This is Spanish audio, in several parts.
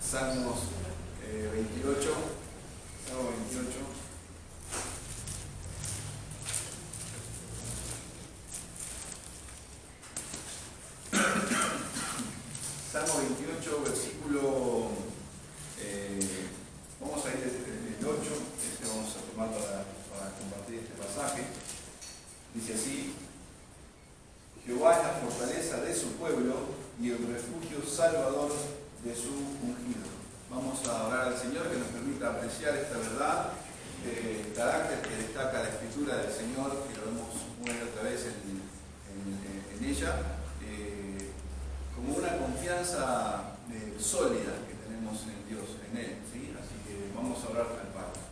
Salmos 28, Salmo 28. Salmo 28, versículo, vamos a ir desde el 8, vamos a tomar para compartir este pasaje. Dice así: Jehová es la fortaleza de su pueblo y el refugio salvador de su ungido. Vamos a orar al Señor que nos permita apreciar esta verdad, el carácter que destaca la Escritura del Señor, que lo vemos una y otra vez en ella, como una confianza sólida que tenemos en Dios, en Él, ¿sí? Así que vamos a orar al Padre.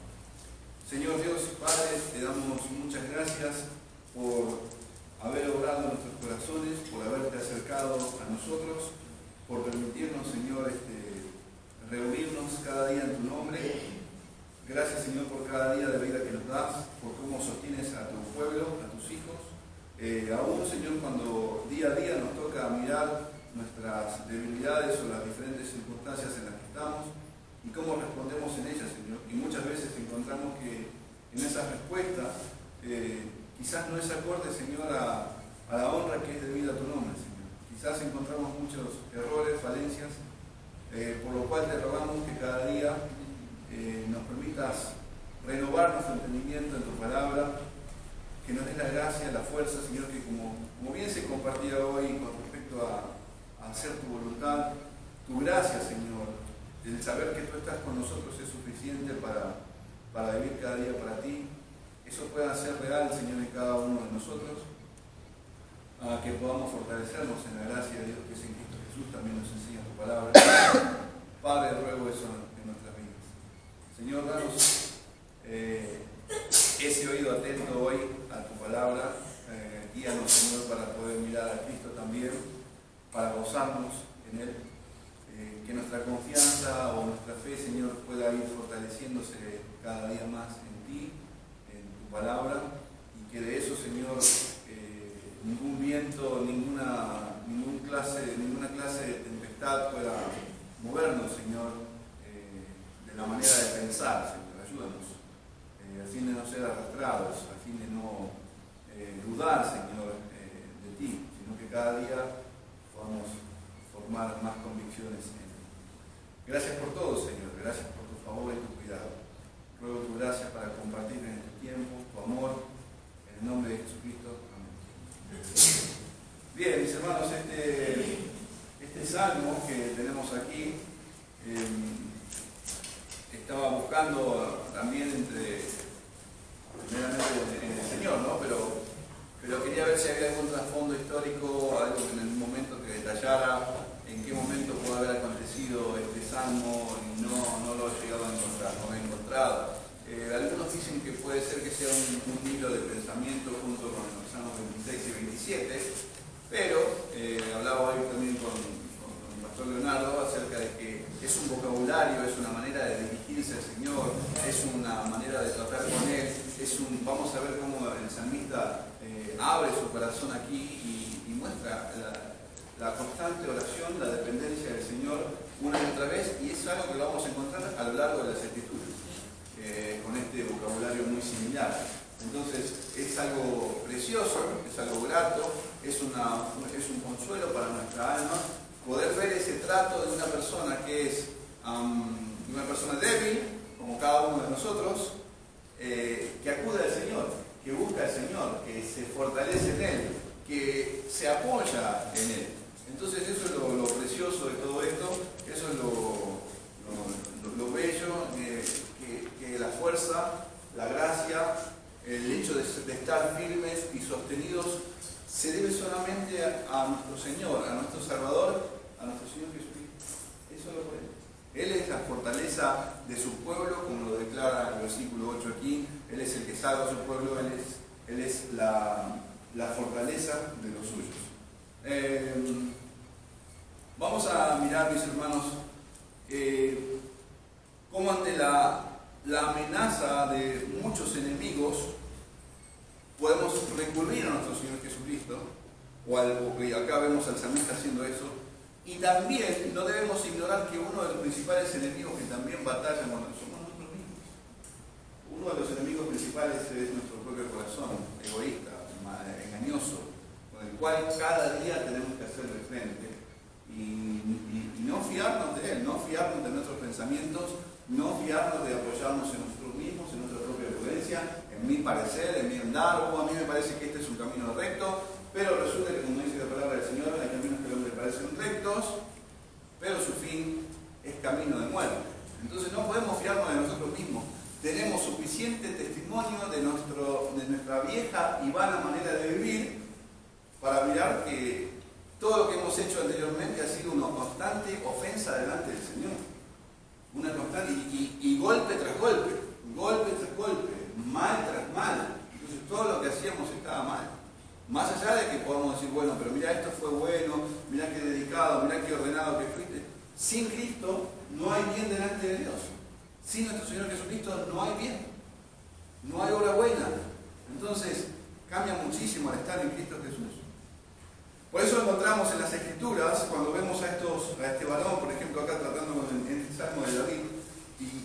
Señor Dios Padre, te damos muchas gracias por haber obrado en nuestros corazones, por haberte acercado a nosotros, por permitirnos, Señor, reunirnos cada día en tu nombre. Gracias, Señor, por cada día de vida que nos das, por cómo sostienes a tu pueblo, a tus hijos. Aún, Señor, cuando día a día nos toca mirar nuestras debilidades o las diferentes circunstancias en las que estamos y cómo respondemos en ellas, Señor. Y muchas veces encontramos que en esas respuestas quizás no es acorde, Señor, a la honra que es debida a tu nombre, Señor. Quizás encontramos muchos errores, falencias, por lo cual te rogamos que cada día nos permitas renovar nuestro entendimiento en tu palabra, que nos des la gracia, la fuerza, Señor, que como bien se compartía hoy con respecto a hacer tu voluntad, tu gracia, Señor, el saber que tú estás con nosotros es suficiente para vivir cada día para ti. Eso pueda ser real, Señor, en cada uno de nosotros, que podamos fortalecernos en la gracia de Dios que es en Cristo Jesús, también nos enseña tu palabra. Padre, ruego eso en nuestras vidas. Señor, danos ese oído atento hoy a tu palabra. Guíanos, Señor, para poder mirar a Cristo también, para gozarnos en Él. Que nuestra confianza o nuestra fe, Señor, pueda ir fortaleciéndose cada día más en ti, en tu palabra, y que de eso, Señor, ningún viento, ninguna clase de tempestad pueda movernos, Señor, de la manera de pensar, Señor. Ayúdanos, a fin de no ser arrastrados, a fin de no dudar, Señor, de ti, sino que cada día podamos formar más convicciones en Él. Gracias por todo, Señor, gracias por tu favor y tu cuidado. Ruego tu gracia para compartir en este tiempo tu amor, en el nombre de Jesucristo. Amén. Bien, mis hermanos, este salmo que tenemos aquí, estaba buscando también primeramente en el Señor, ¿no? Pero quería ver si había algún trasfondo histórico, algo que en algún momento te detallara, en qué momento pudo haber acontecido este salmo, y no lo he llegado a encontrar, no lo he encontrado. Algunos dicen que puede ser que sea un hilo de pensamiento junto con los salmos 26 y 27, pero hablaba hoy también con el pastor Leonardo acerca de que es un vocabulario, es una manera de dirigirse al Señor, es una manera de tratar con Él, vamos a ver cómo el salmista abre su corazón aquí y muestra la constante oración, la dependencia del Señor una y otra vez, y es algo que lo vamos a encontrar a lo largo de las Escrituras, con este vocabulario muy similar. Entonces es algo precioso, es algo grato, es un consuelo para nuestra alma poder ver ese trato de una persona que es una persona débil, como cada uno de nosotros, que acude al Señor, que busca al Señor, que se fortalece en Él, que se apoya en Él. Entonces eso es lo precioso de todo esto, eso es lo bello, que la fuerza, la gracia, el hecho de estar firmes y sostenidos se debe solamente a nuestro Señor, a nuestro Salvador, a nuestro Señor Jesucristo. Es solo por Él. Él es la fortaleza de su pueblo, como lo declara el versículo 8 aquí. Él es el que salva a su pueblo, Él es la fortaleza de los suyos. Vamos a mirar, mis hermanos, cómo ante la amenaza de muchos enemigos podemos recurrir a nuestro Señor Jesucristo, y acá vemos al salmista haciendo eso, Y también no debemos ignorar que uno de los principales enemigos que también batallan con nosotros somos nosotros mismos. Uno de los enemigos principales es nuestro propio corazón, egoísta, engañoso, con el cual cada día tenemos que hacerle frente y no fiarnos de él, no fiarnos de nuestros pensamientos, no fiarnos de apoyarnos en nosotros mismos, en nuestra propia prudencia, en mi parecer, en mi andar, o a mí me parece que este es un camino recto, pero resulta que, como dice la palabra del Señor, hay caminos que a los hombres parecen rectos, pero su fin es camino de muerte. Entonces no podemos fiarnos de nosotros mismos. Tenemos suficiente testimonio de nuestra vieja y vana manera de vivir para mirar que todo lo que hemos hecho anteriormente ha sido una constante ofensa delante del Señor. Una constante y golpe tras golpe, mal tras mal. Entonces todo lo que hacíamos estaba mal. Más allá de que podamos decir, bueno, pero mira, esto fue bueno, mira qué dedicado, mira qué ordenado que fuiste. Sin Cristo no hay bien delante de Dios. Sin nuestro Señor Jesucristo no hay bien. No hay obra buena. Entonces cambia muchísimo al estar en Cristo Jesús. Por eso encontramos en las Escrituras, cuando vemos a este varón, por ejemplo, acá tratando en el Salmo de David,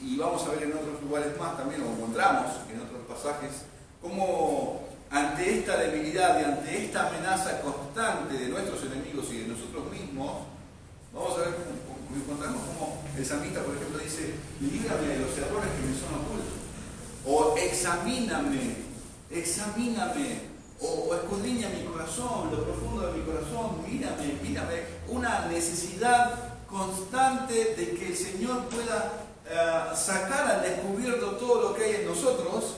y vamos a ver en otros lugares más también, o encontramos en otros pasajes, cómo ante esta debilidad y ante esta amenaza constante de nuestros enemigos y de nosotros mismos, vamos a ver cómo encontramos cómo el salmista, por ejemplo, dice: líbrame de los errores que me son ocultos, o examíname, o escudriña mi corazón, lo profundo de mi corazón, mírame, una necesidad constante de que el Señor pueda sacar al descubierto todo lo que hay en nosotros,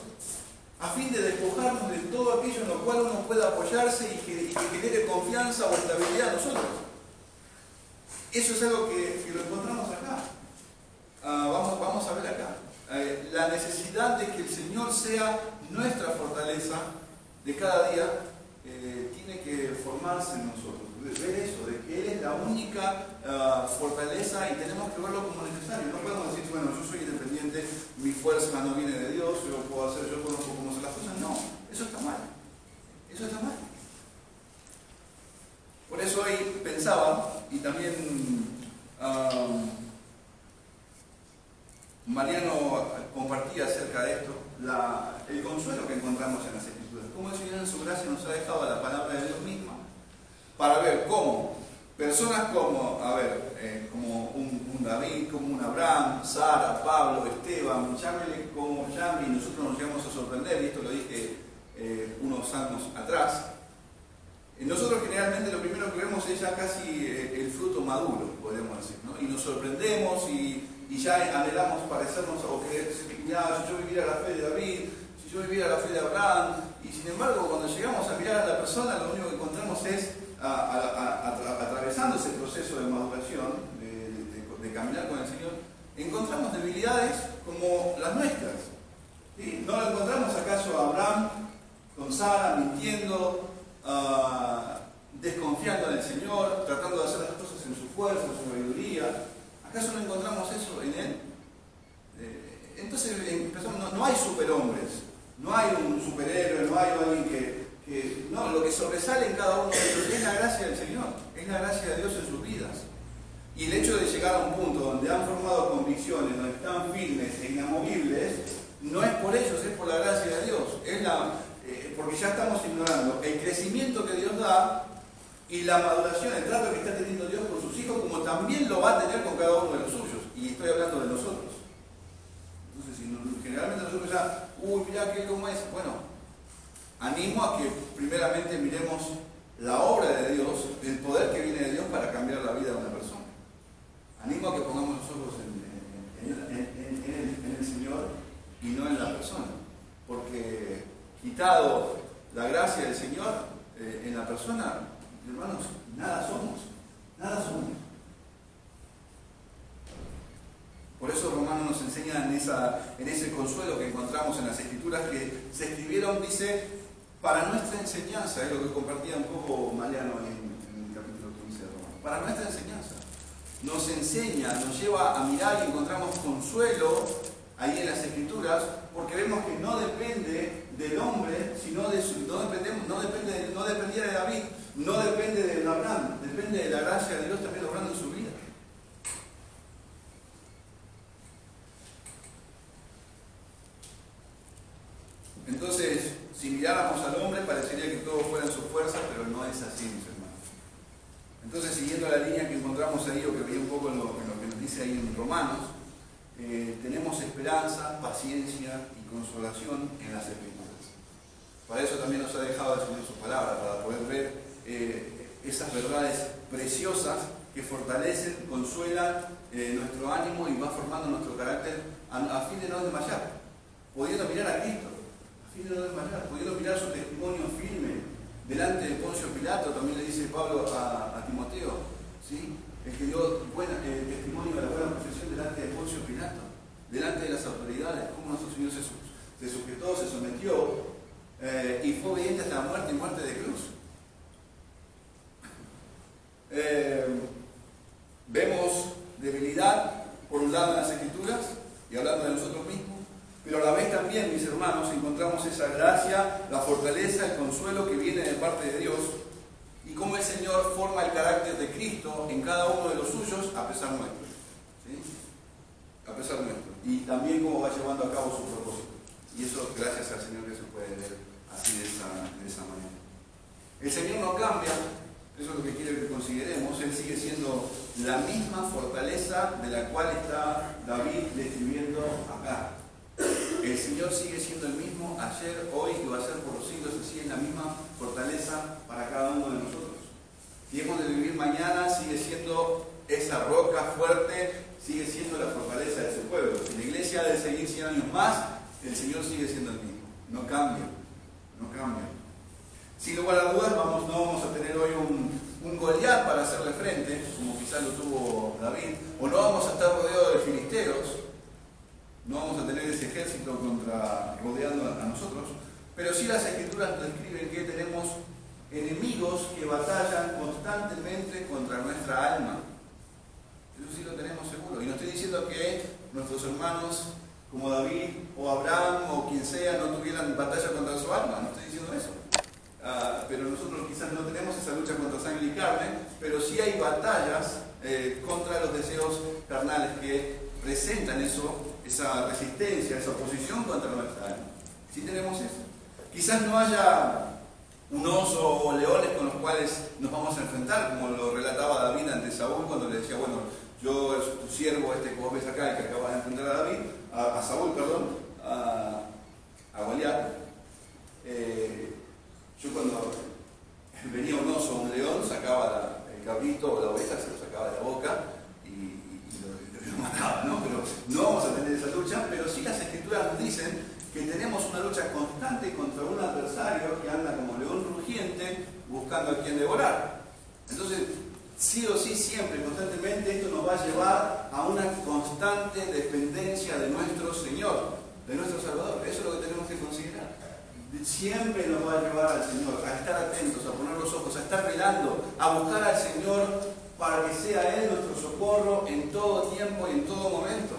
a fin de despojarnos de todo aquello en lo cual uno pueda apoyarse y que genere confianza o estabilidad en nosotros. Eso es algo que lo encontramos acá. Vamos a ver acá. La necesidad de que el Señor sea nuestra fortaleza de cada día tiene que formarse en nosotros. Ver eso, de que Él es la única fortaleza y tenemos que verlo como necesario. No podemos decir, bueno, yo soy independiente, mi fuerza no viene de Dios, yo puedo hacer, yo conozco cómo hacer las cosas. No, eso está mal. Eso está mal. Por eso hoy pensaba, y también Mariano compartía acerca de esto, el consuelo que encontramos en las Escrituras. Cómo el Señor en su gracia nos ha dejado la palabra de Dios misma para ver cómo personas como, como un David, como un Abraham, Sara, Pablo, Esteban, llámele como llame, y nosotros nos llegamos a sorprender, y esto lo dije unos años atrás. Nosotros generalmente lo primero que vemos es ya casi el fruto maduro, podemos decir, ¿no? Y nos sorprendemos y ya anhelamos parecernos o que mira, si yo viviera la fe de David, si yo viviera la fe de Abraham, y sin embargo cuando llegamos a mirar a la persona lo único que encontramos es atravesando ese proceso de maduración, de caminar con el Señor, encontramos debilidades como las nuestras. ¿Sí? ¿No lo encontramos acaso a Abraham con Sara mintiendo, desconfiando en el Señor, tratando de hacer las cosas en su fuerza, en su sabiduría? ¿Acaso no encontramos eso en él? Entonces empezamos, no hay superhombres, no hay un superhéroe, no hay alguien que no, lo que sobresale en cada uno de ellos es la gracia del Señor, es la gracia de Dios en sus vidas. Y el hecho de llegar a un punto donde han formado convicciones, donde están firmes e inamovibles, no es por ellos, es por la gracia de Dios. Porque ya estamos ignorando el crecimiento que Dios da y la maduración, el trato que está teniendo Dios con sus hijos, como también lo va a tener con cada uno de los suyos. Y estoy hablando de nosotros. Entonces, generalmente nosotros ya, mirá que cómo es. Bueno, animo a que primeramente miremos la obra de Dios, el poder que viene de Dios para cambiar la vida de una persona. Animo a que pongamos los ojos en el Señor y no en la persona. Porque quitado la gracia del Señor en la persona, hermanos, nada somos. Por eso Romanos nos enseña en ese consuelo que encontramos en las Escrituras que se escribieron, dice, para nuestra enseñanza, es lo que compartía un poco Mariano en el capítulo 15 de Romanos. Para nuestra enseñanza. Nos enseña, nos lleva a mirar y encontramos consuelo ahí en las Escrituras, porque vemos que no depende del hombre, sino no dependía de David, no depende de Abraham, depende de la gracia de Dios también obrando en su vida. Entonces, si miráramos al hombre, parecería que todo fuera en su fuerza, pero no es así, mis hermanos. Entonces, siguiendo la línea que encontramos ahí, o que veía un poco en lo que nos dice ahí en Romanos, tenemos esperanza, paciencia y consolación en las Escrituras. Para eso también nos ha dejado el Señor su palabra, para poder ver esas verdades preciosas que fortalecen, consuelan nuestro ánimo y va formando nuestro carácter a fin de no desmayar, pudiendo mirar a Cristo, a fin de no desmayar, pudiendo mirar su testimonio firme delante de Poncio Pilato. También le dice Pablo a Timoteo, ¿sí? El que dio testimonio de la buena profesión delante de Poncio Pilato, delante de las autoridades, como nuestro Señor se sujetó, se sometió y fue obediente hasta la muerte y muerte de cruz. Vemos debilidad, por un lado en las Escrituras, y hablando de nosotros mismos, pero a la vez también, mis hermanos, encontramos esa gracia, la fortaleza, el consuelo que viene de parte de Dios, y cómo el Señor forma el carácter de Cristo en cada uno de los suyos, a pesar nuestro. ¿Sí? A pesar nuestro. Y también cómo va llevando a cabo su propósito. Y eso gracias al Señor que se puede ver así de esa manera. El Señor no cambia, eso es lo que quiero que consideremos. Él sigue siendo la misma fortaleza de la cual está David describiendo acá. El Señor sigue siendo el mismo ayer, hoy y va a ser por los siglos, así es la misma fortaleza para cada uno de nosotros. Si hemos de vivir mañana, sigue siendo esa roca fuerte, sigue siendo la fortaleza de su pueblo. Si la iglesia ha de seguir 100 años más, el Señor sigue siendo el mismo. No cambia, no cambia. Sin lugar a dudas, no vamos a tener hoy un Goliat para hacerle frente, como quizás lo tuvo David, o no vamos a estar rodeados de filisteos. No vamos a tener ese ejército rodeando a nosotros, pero sí las Escrituras nos describen que tenemos enemigos que batallan constantemente contra nuestra alma. Eso sí lo tenemos seguro. Y no estoy diciendo que nuestros hermanos como David o Abraham o quien sea no tuvieran batalla contra su alma, no estoy diciendo eso. Pero nosotros quizás no tenemos esa lucha contra sangre y carne, pero sí hay batallas contra los deseos carnales que presentan esa resistencia, esa oposición contra nuestra alma. Sí tenemos eso. Quizás no haya un oso o leones con los cuales nos vamos a enfrentar, como lo relataba David ante Saúl cuando le decía, bueno, yo, tu siervo, que vos ves acá, el que acabas de enfrentar a David, a Saúl, perdón, a Goliat. Yo cuando venía un oso o un león, sacaba el cabrito o la oveja, se lo sacaba de la boca y lo mataba, ¿no? Pero no vamos a tener esa lucha, pero sí las Escrituras nos dicen que tenemos una lucha constante contra un adversario que anda como león rugiente buscando a quien devorar. Entonces, sí o sí, siempre, constantemente, esto nos va a llevar a una constante dependencia de nuestro Señor, de nuestro Salvador. Eso es lo que tenemos que considerar. Siempre nos va a llevar al Señor, a estar atentos, a poner los ojos, a estar velando, a buscar al Señor para que sea Él nuestro socorro en todo tiempo y en todo momento.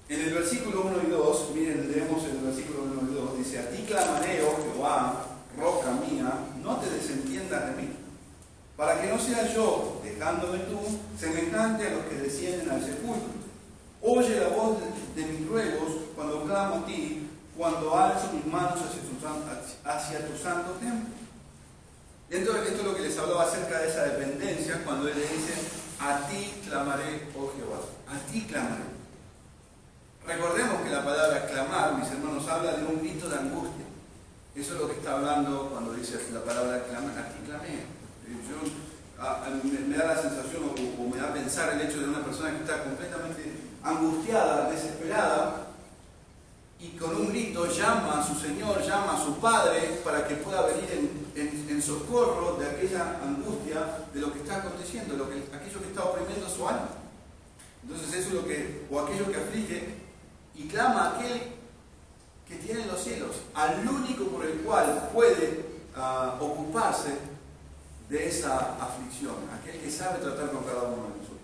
En el versículo 1 y 2, miren, leemos en el versículo 1 y 2, dice: a ti clamaré, oh Jehová, roca mía, no te desentiendas de mí, para que no sea yo, dejándome tú, semejante a los que descienden al sepulcro. Oye la voz de mis ruegos cuando clamo a ti, cuando alzo mis manos hacia tu santo templo. Entonces, esto es lo que les hablaba acerca de esa dependencia, cuando él le dice: a ti clamaré, oh Jehová, a ti clamaré. Recordemos que la palabra clamar, mis hermanos, habla de un grito de angustia. Eso es lo que está hablando cuando dice la palabra clamar. A ti clamé. Me da la sensación o me da a pensar el hecho de una persona que está completamente angustiada, desesperada, y con un grito llama a su Señor, llama a su Padre para que pueda venir en socorro de aquella angustia, de lo que está aconteciendo, aquello que está oprimiendo su alma. Entonces eso es lo que, o aquello que aflige, y clama a aquel que tiene los cielos, al único por el cual puede ocuparse de esa aflicción, aquel que sabe tratar con cada uno de nosotros.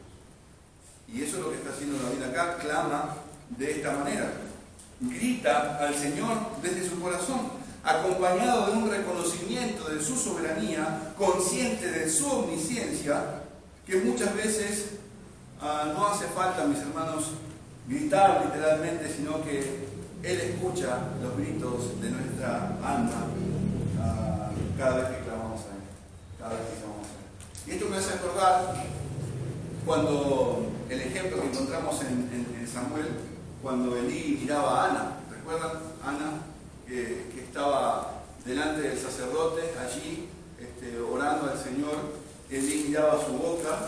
Y eso es lo que está haciendo David acá, clama de esta manera. Grita al Señor desde su corazón. acompañado de un reconocimiento de su soberanía, consciente de su omnisciencia, que muchas veces no hace falta, mis hermanos, gritar literalmente, sino que Él escucha los gritos de nuestra alma cada vez que clamamos a Él. Cada vez que clamamos a Él. Y esto me hace acordar cuando el ejemplo que encontramos en Samuel, cuando Elí miraba a Ana. ¿Recuerdan? Ana, que estaba delante del sacerdote, allí, orando al Señor. Elí miraba su boca,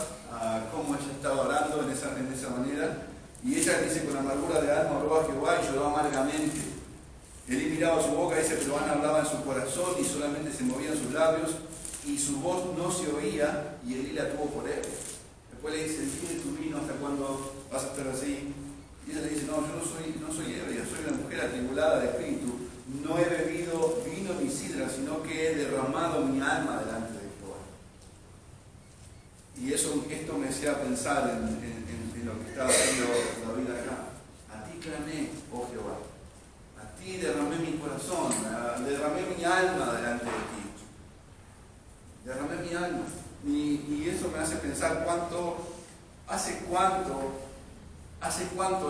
cómo ella estaba orando en esa manera. Y ella dice, con amargura de alma oró a Jehová y lloró amargamente. Elí miraba su boca, dice, pero Ana hablaba en su corazón y solamente se movían sus labios y su voz no se oía y Elí la tuvo por él. Después le dice, ¿tienes tu vino hasta cuándo vas a estar así? Y ella le dice, no, yo no soy ebria, soy una mujer atribulada de espíritu. No he bebido vino ni sidra, sino que he derramado mi alma delante de Jehová. Y esto me hacía pensar en lo que estaba haciendo David acá. A ti clamé, oh Jehová. A ti derramé mi corazón, derramé mi alma delante de ti. Derramé mi alma. Y eso me hace pensar hace cuánto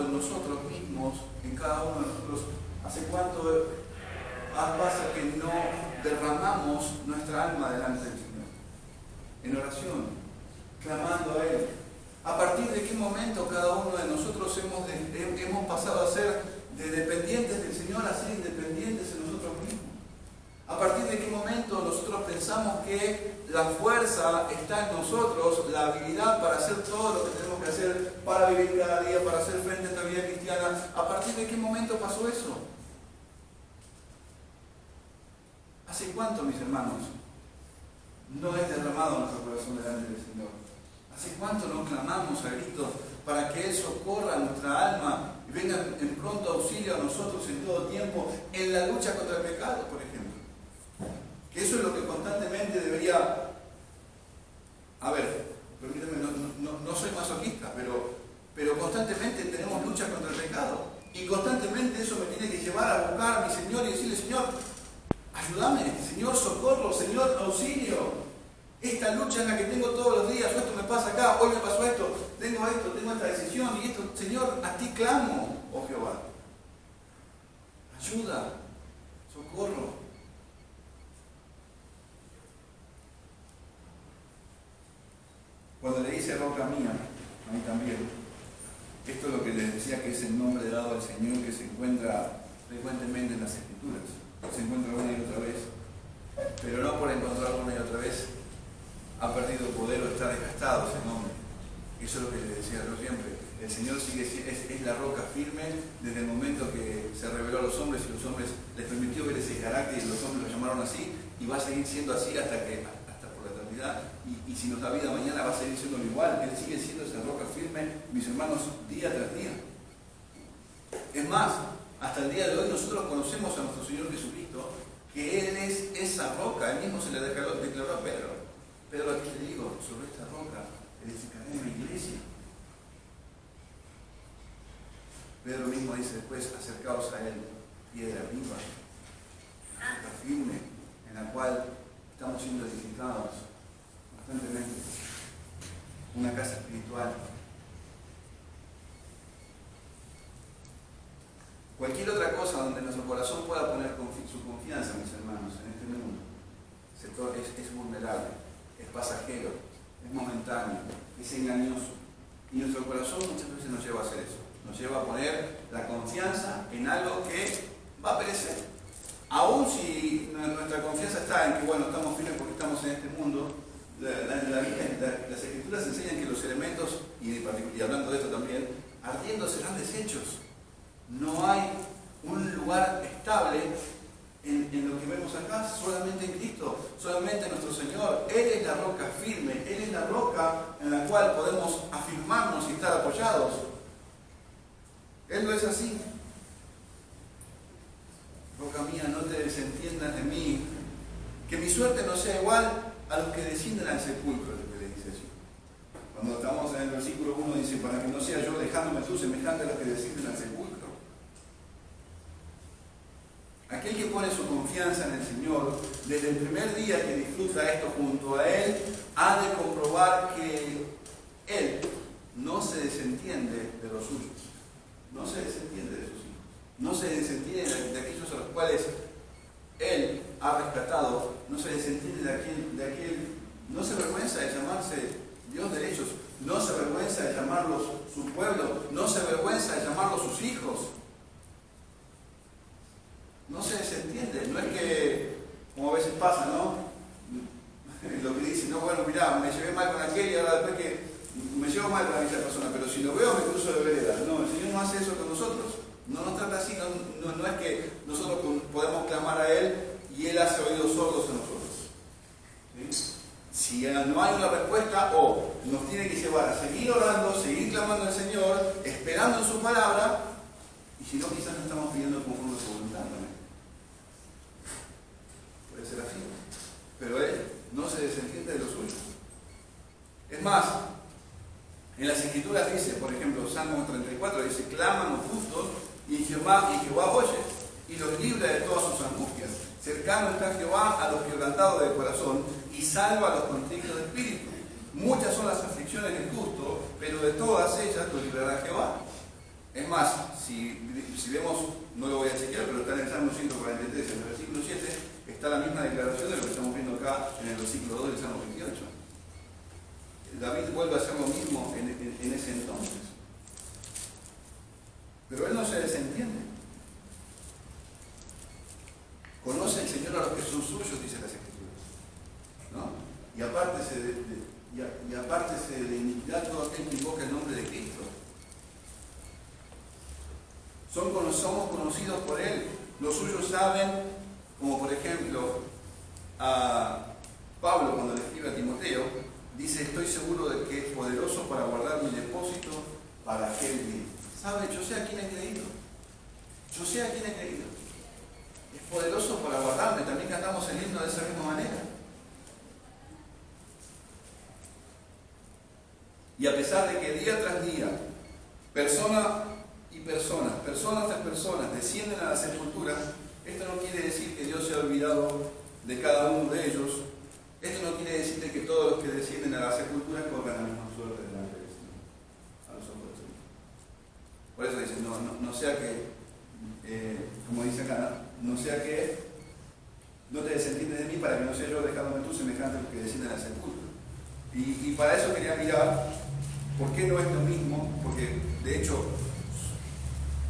en nosotros mismos, en cada uno de nosotros, hace cuánto pasa que no derramamos nuestra alma delante del Señor. En oración, clamando a Él. ¿A partir de qué momento cada uno de nosotros hemos pasado a ser de dependientes del Señor a ser independientes en nosotros mismos? ¿A partir de qué momento nosotros pensamos que la fuerza está en nosotros, la habilidad para hacer todo lo que tenemos que hacer, para vivir cada día, para hacer frente a esta vida cristiana? ¿A partir de qué momento pasó eso? ¿Hace cuánto, mis hermanos, no es derramado nuestro corazón delante del Señor? ¿Hace cuánto no clamamos a gritos para que Él socorra a nuestra alma y venga en pronto auxilio a nosotros en todo tiempo en la lucha contra el pecado, por ejemplo? Que eso es lo que constantemente debería... A ver, permítame, no soy masoquista, pero constantemente tenemos lucha contra el pecado. Y constantemente eso me tiene que llevar a buscar a mi Señor y decirle, Señor, ayúdame, Señor, socorro, Señor, auxilio. Esta lucha en la que tengo todos los días, esto me pasa acá, hoy me pasó esto, tengo esta decisión y esto, Señor, a ti clamo, oh Jehová. Ayuda, socorro. Cuando le dice roca mía, a mí también, esto es lo que les decía que es el nombre dado al Señor que se encuentra frecuentemente en las Escrituras. Se encuentra una y otra vez, pero no por encontrarlo una y otra vez ha perdido poder o está desgastado ese nombre. Eso es lo que les decía yo siempre. El Señor es la roca firme desde el momento que se reveló a los hombres y los hombres les permitió ver ese carácter y los hombres lo llamaron así y va a seguir siendo así hasta por la eternidad. Y si nos da vida mañana va a seguir siendo igual. Él sigue siendo esa roca firme, mis hermanos, día tras día. Es más, hasta el día de hoy nosotros conocemos a nuestro Señor Jesucristo, que Él es esa roca. Él mismo se le declaró a Pedro. Pedro, aquí te digo, sobre esta roca edificaré una iglesia. Pedro mismo dice después, acercaos a Él, piedra viva, roca firme, en la cual estamos siendo edificados constantemente. Una casa espiritual. Cualquier otra cosa donde nuestro corazón pueda poner su confianza, mis hermanos, en este mundo, es vulnerable, es pasajero, es momentáneo, es engañoso. Y nuestro corazón muchas veces nos lleva a hacer eso. Nos lleva a poner la confianza en algo que va a perecer. Aún si nuestra confianza está en que, bueno, estamos firmes porque estamos en este mundo, las Escrituras enseñan que los elementos, y hablando de esto también, ardiendo serán deshechos. No hay un lugar estable en lo que vemos acá, solamente en Cristo, solamente en nuestro Señor. Él es la roca firme, Él es la roca en la cual podemos afirmarnos y estar apoyados. Él no es así. Roca mía, no te desentiendas de mí, que mi suerte no sea igual a los que descienden al sepulcro, es lo que le dice así. Cuando estamos en el versículo 1 dice, para que no sea yo dejándome tú semejante a los que descienden al sepulcro. Aquel que pone su confianza confianza en el Señor, desde el primer día que disfruta esto junto a Él, ha de comprobar que Él no se desentiende de los suyos, no se desentiende de sus hijos, no se desentiende de aquellos a los cuales Él ha rescatado, no se desentiende de aquel, no se avergüenza de llamarse Dios de ellos, no se avergüenza de llamarlos su pueblo, no se avergüenza de llamarlos sus hijos. No se desentiende, no es que, como a veces pasa, ¿no? Lo que dice, no, bueno, mirá, me llevé mal con aquel y ahora después que me llevo mal con aquella persona, pero si lo veo me cruzo de vereda. No, el Señor no hace eso con nosotros. No nos trata así, no es que nosotros podemos clamar a Él y Él hace oídos sordos a nosotros. ¿Sí? Si no hay una respuesta, o nos tiene que llevar a seguir orando, seguir clamando al Señor, esperando en su palabra, y si no, quizás no estamos pidiendo conforme a su voluntad también. Puede ser así. Pero Él no se desentiende de los suyos. Es más, en las Escrituras dice, por ejemplo, Salmo 34 dice, claman los justos y Jehová oye y los libra de todas sus angustias. Cercano está Jehová a los quebrantados de corazón y salva a los contritos de espíritu. Muchas son las aflicciones del justo, pero de todas ellas los librará Jehová. Es más, si vemos, no lo voy a chequear, pero está en el Salmo 143, en el versículo 7, está la misma declaración de lo que estamos viendo acá en el versículo 2 del Salmo 28. David vuelve a hacer lo mismo en ese entonces. Pero él no se desentiende. Conoce el Señor a los que son suyos, dice las Escrituras, ¿no? Y apártese de iniquidad todo aquel que invoca el nombre de Cristo. Somos conocidos por Él. Los suyos saben, como por ejemplo a Pablo cuando le escribe a Timoteo, dice, estoy seguro de que es poderoso para guardar mi depósito para aquel día. ¿Sabe? Yo sé a quién he creído. Yo sé a quién he creído. Es poderoso para guardarme. También cantamos el himno de esa misma manera. Y a pesar de que día tras día, personas tras personas descienden a la sepultura, esto no quiere decir que Dios se ha olvidado de cada uno de ellos. Esto no quiere decir que todos los que descienden a la sepultura corran la misma suerte delante del Señor, a los ojos del Señor. Por eso dice, no sea que, como dice acá, no sea que no te desentiendes de mí para que no sea yo dejándome tú semejante a los que descienden a la sepultura. Y para eso quería mirar por qué no es lo mismo, porque de hecho,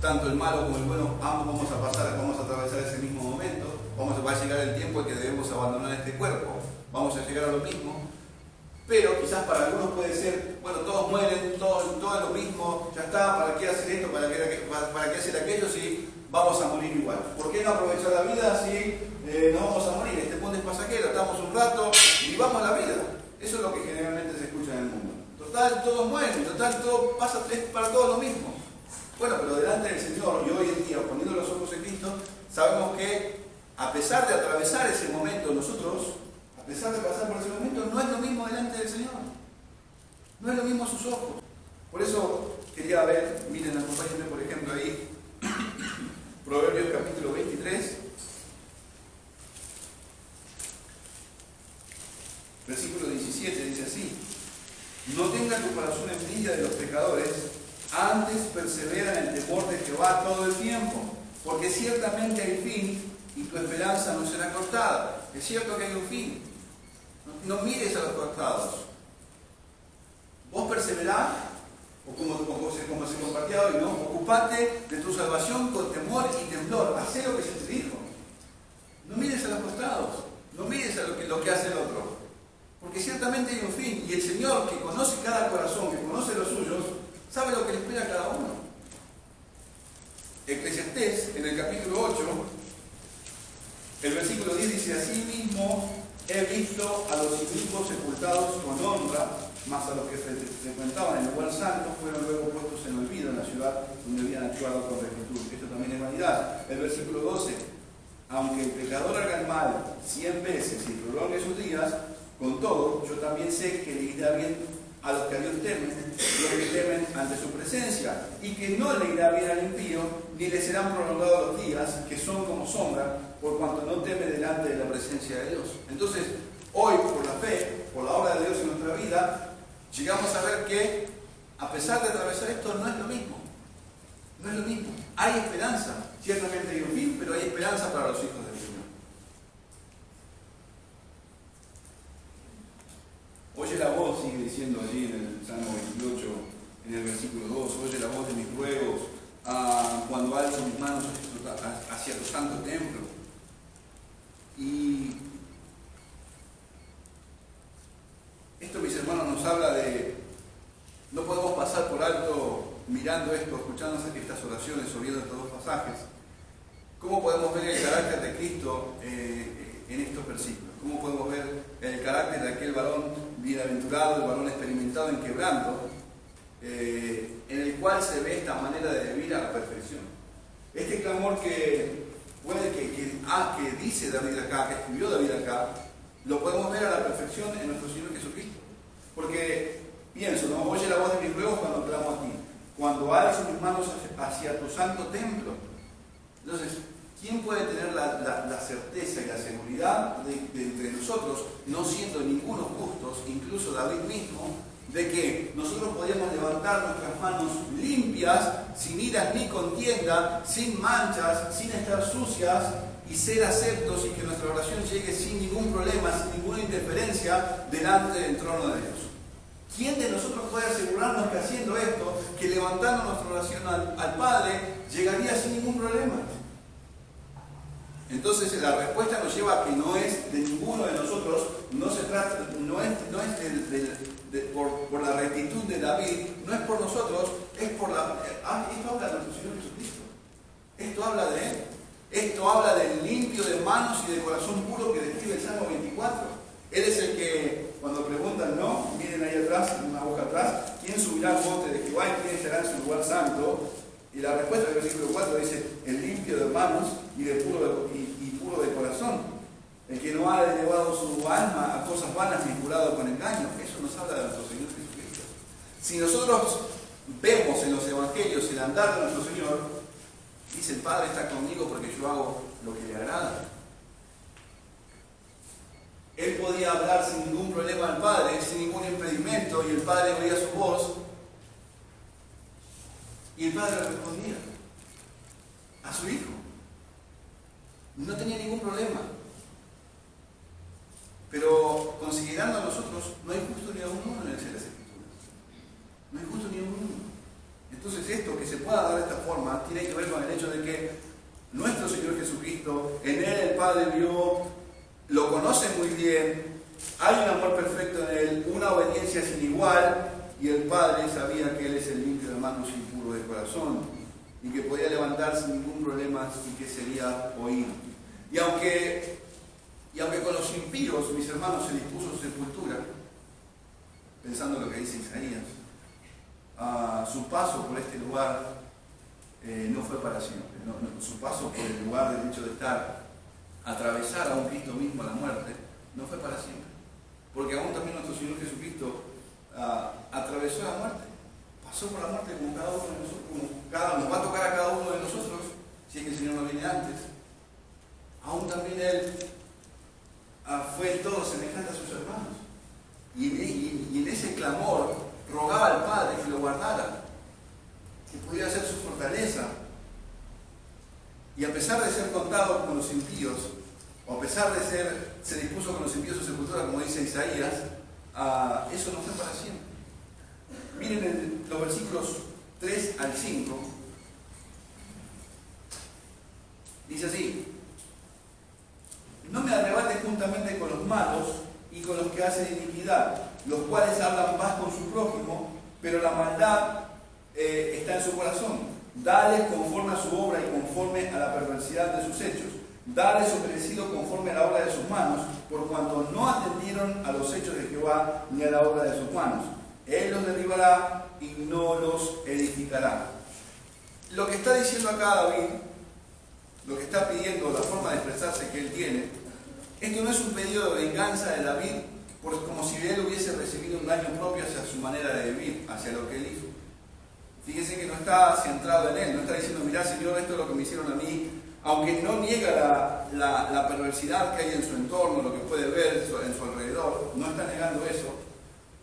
tanto el malo como el bueno, ambos vamos a atravesar ese mismo momento, va a llegar el tiempo en que debemos abandonar este cuerpo, vamos a llegar a lo mismo, pero quizás para algunos puede ser, bueno, todos mueren, todo es lo mismo, ya está, ¿para qué hacer esto? ¿Para qué hacer aquello si vamos a morir igual? ¿Por qué no aprovechar la vida si no vamos a morir? Este mundo es pasajero, estamos un rato y vivamos la vida. Eso es lo que generalmente se escucha en el mundo. Total, todos mueren, total, todo pasa, es para todos lo mismo. Bueno, pero delante del Señor, y hoy en día, poniendo los ojos en Cristo, sabemos que a pesar de atravesar ese momento, nosotros, a pesar de pasar por ese momento, no es lo mismo delante del Señor. No es lo mismo a sus ojos. Por eso quería ver, miren, acompáñenme por ejemplo ahí, Proverbios capítulo 23, versículo 17, dice así: no tenga tu corazón envidia de los pecadores, antes persevera en el temor de Jehová todo el tiempo, porque ciertamente hay fin y tu esperanza no será cortada. Es cierto que hay un fin. No mires a los costados. Vos perseverá, o como se compartía hoy, ¿no? Ocupate de tu salvación con temor y temblor. Hacé lo que se te dijo. No mires a los costados. No mires a lo que hace el otro. Porque ciertamente hay un fin. Y el Señor, que conoce cada corazón, que conoce los suyos, sabe lo que le espera a cada uno. Eclesiastés, en el capítulo 8, el versículo 10 dice: así mismo he visto a los inicuos sepultados con honra, mas a los que frecuentaban el lugar santo fueron luego puestos en olvido en la ciudad donde habían actuado con rectitud. Esto también es vanidad. El versículo 12: aunque el pecador haga el mal 100 veces y prolongue sus días, con todo, yo también sé que le irá bien a los que a Dios temen, los que temen ante su presencia, y que no le irá bien al impío, ni le serán prolongados los días, que son como sombra por cuanto no teme delante de la presencia de Dios. Entonces, hoy, por la fe, por la obra de Dios en nuestra vida, llegamos a ver que, a pesar de atravesar esto, no es lo mismo. No es lo mismo. Hay esperanza. Ciertamente hay un fin, pero hay esperanza para los hijos del Señor. Oye la voz, sigue diciendo allí en el Salmo 28, en el versículo 2, oye la voz de mis ruegos, cuando alzo mis manos hacia tu santo templo. Y esto, mis hermanos, nos habla de, no podemos pasar por alto mirando esto, escuchando estas oraciones o viendo estos dos pasajes, cómo podemos ver el carácter de Cristo en estos versículos. Cómo podemos ver el carácter de aquel varón bienaventurado, el varón experimentado en quebranto, en el cual se ve esta manera de vivir a la perfección. Este clamor que dice David acá, que escribió David acá, lo podemos ver a la perfección en nuestro Señor Jesucristo. Porque pienso, ¿no? Oye la voz de mis ruegos cuando clamo a ti, cuando alzo mis manos hacia tu santo templo. Entonces, ¿quién puede tener la certeza y la seguridad de entre nosotros, no siendo ninguno justos, incluso David mismo, de que nosotros podíamos levantar nuestras manos limpias, sin iras ni contienda, sin manchas, sin estar sucias, y ser aceptos y que nuestra oración llegue sin ningún problema, sin ninguna interferencia delante del trono de Dios? ¿Quién de nosotros puede asegurarnos que haciendo esto, que levantando nuestra oración al Padre, llegaría sin ningún problema? Entonces la respuesta nos lleva a que no es de ninguno de nosotros, no se trata, no es por la rectitud de David, no es por nosotros, es por la... esto habla de nuestro Señor Jesucristo. Esto habla de Él. Esto habla del limpio de manos y de corazón puro que describe el Salmo 24. Él es el que, cuando preguntan, no, miren ahí atrás, una hoja atrás, ¿quién subirá al monte de Jehová y quién estará en su lugar santo? Y la respuesta del versículo 4 dice, el limpio de manos y puro de corazón, el que no ha elevado su alma a cosas vanas ni jurado con engaño. Eso nos habla de nuestro Señor Jesucristo. Si nosotros vemos en los evangelios el andar de nuestro Señor, dice, el Padre está conmigo porque yo hago lo que le agrada. Él podía hablar sin ningún problema al Padre, sin ningún impedimento, y el Padre oía su voz, y el Padre le respondía a su Hijo. No tenía ningún problema. Pero considerando a nosotros, no hay justo ni a uno en el cielo de las Escrituras. No hay justo ni a uno. Entonces esto, que se pueda dar de esta forma, tiene que ver con el hecho de que nuestro Señor Jesucristo, en Él el Padre vio, lo conoce muy bien, hay un amor perfecto en Él, una obediencia sin igual, y el Padre sabía que Él es el limpio de manos y puro de corazón, y que podía levantar sin ningún problema y que sería oído. Y aunque con los impíos, mis hermanos, se dispuso su sepultura, pensando lo que dice Isaías, su paso por este lugar no fue para siempre. Su paso por el lugar del hecho de atravesar a un Cristo mismo a la muerte, no fue para siempre. Porque aún también nuestro Señor Jesucristo atravesó la muerte, pasó por la muerte como cada uno de nosotros, nos va a tocar a cada uno de nosotros, si es que el Señor no viene antes. Aún también Él fue todo semejante a sus hermanos. Y en ese clamor rogaba al Padre que lo guardara, que pudiera ser su fortaleza. Y a pesar de ser contado con los impíos, o a pesar de se dispuso con los impíos su sepultura, como dice Isaías, eso no fue para siempre. Miren los versículos 3 al 5. Dice así: no me arrebates juntamente con los malos y con los que hacen iniquidad, los cuales hablan paz con su prójimo, pero la maldad está en su corazón. Dale conforme a su obra y conforme a la perversidad de sus hechos. Dale su merecido conforme a la obra de sus manos, por cuanto no atendieron a los hechos de Jehová ni a la obra de sus manos. Él los derribará y no los edificará. Lo que está diciendo acá David, lo que está pidiendo, la forma de expresarse que él tiene, esto no es un pedido de venganza de David, como si él hubiese recibido un daño propio hacia su manera de vivir, hacia lo que él hizo. Fíjense que no está centrado en él, no está diciendo, mirá Señor, esto es lo que me hicieron a mí, aunque no niega la perversidad que hay en su entorno, lo que puede ver en su alrededor, no está negando eso,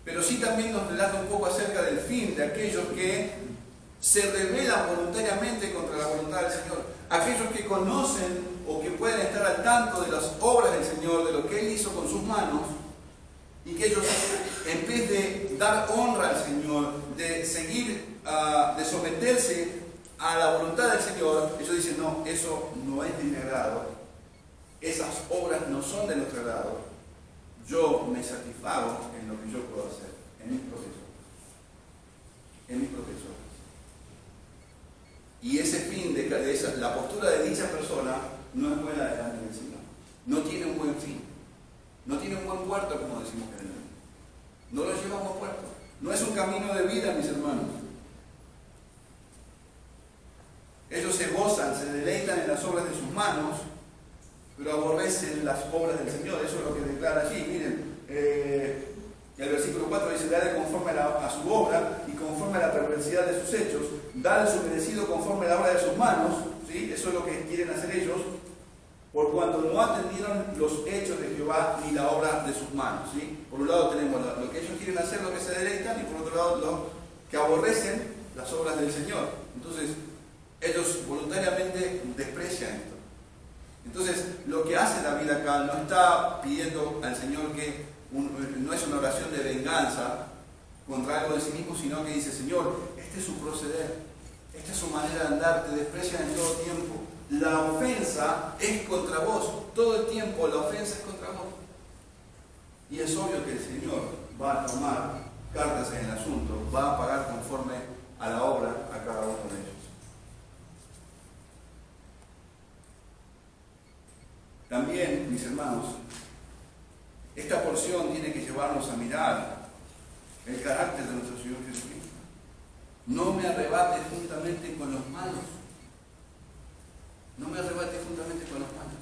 pero sí también nos relata un poco acerca del fin de aquellos que se rebelan voluntariamente contra la voluntad del Señor, aquellos que conocen o que pueden estar al tanto de las obras del Señor, de lo que Él hizo con sus manos, y que ellos, en vez de dar honra al Señor, de seguir, de someterse a la voluntad del Señor, ellos dicen, no, eso no es de mi agrado, esas obras no son de nuestro agrado, yo me satisfago en lo que yo puedo hacer, en mis propios ojos. Y ese fin de la postura de dicha persona no es buena delante del Señor, no tiene un buen fin, no tiene un buen puerto, como decimos generalmente, no lo lleva a un buen puerto, no es un camino de vida, mis hermanos. Ellos se gozan, se deleitan en las obras de sus manos, pero aborrecen las obras del Señor. Eso es lo que declara allí. Miren, el versículo 4 dice, dale conforme a su obra y conforme a la perversidad de sus hechos, dale su merecido conforme a la obra de sus manos. ¿Sí? Eso es lo que quieren hacer ellos, por cuanto no atendieron los hechos de Jehová ni la obra de sus manos. ¿Sí? Por un lado tenemos lo que ellos quieren hacer, lo que se deleitan, y por otro lado lo que aborrecen las obras del Señor. Entonces, ellos voluntariamente desprecian esto. Entonces, lo que hace David acá no está pidiendo al Señor que no es una oración de venganza contra algo de sí mismo, sino que dice, Señor, este es su proceder, esta es su manera de andar, te desprecian en todo tiempo. La ofensa es contra vos, todo el tiempo la ofensa es contra vos. Y es obvio que el Señor va a tomar cartas en el asunto, va a pagar conforme a la obra a cada uno de ellos. También, mis hermanos, esta porción tiene que llevarnos a mirar el carácter de nuestro Señor Jesucristo. No me arrebates juntamente con los malos. No me arrebates juntamente con los malos.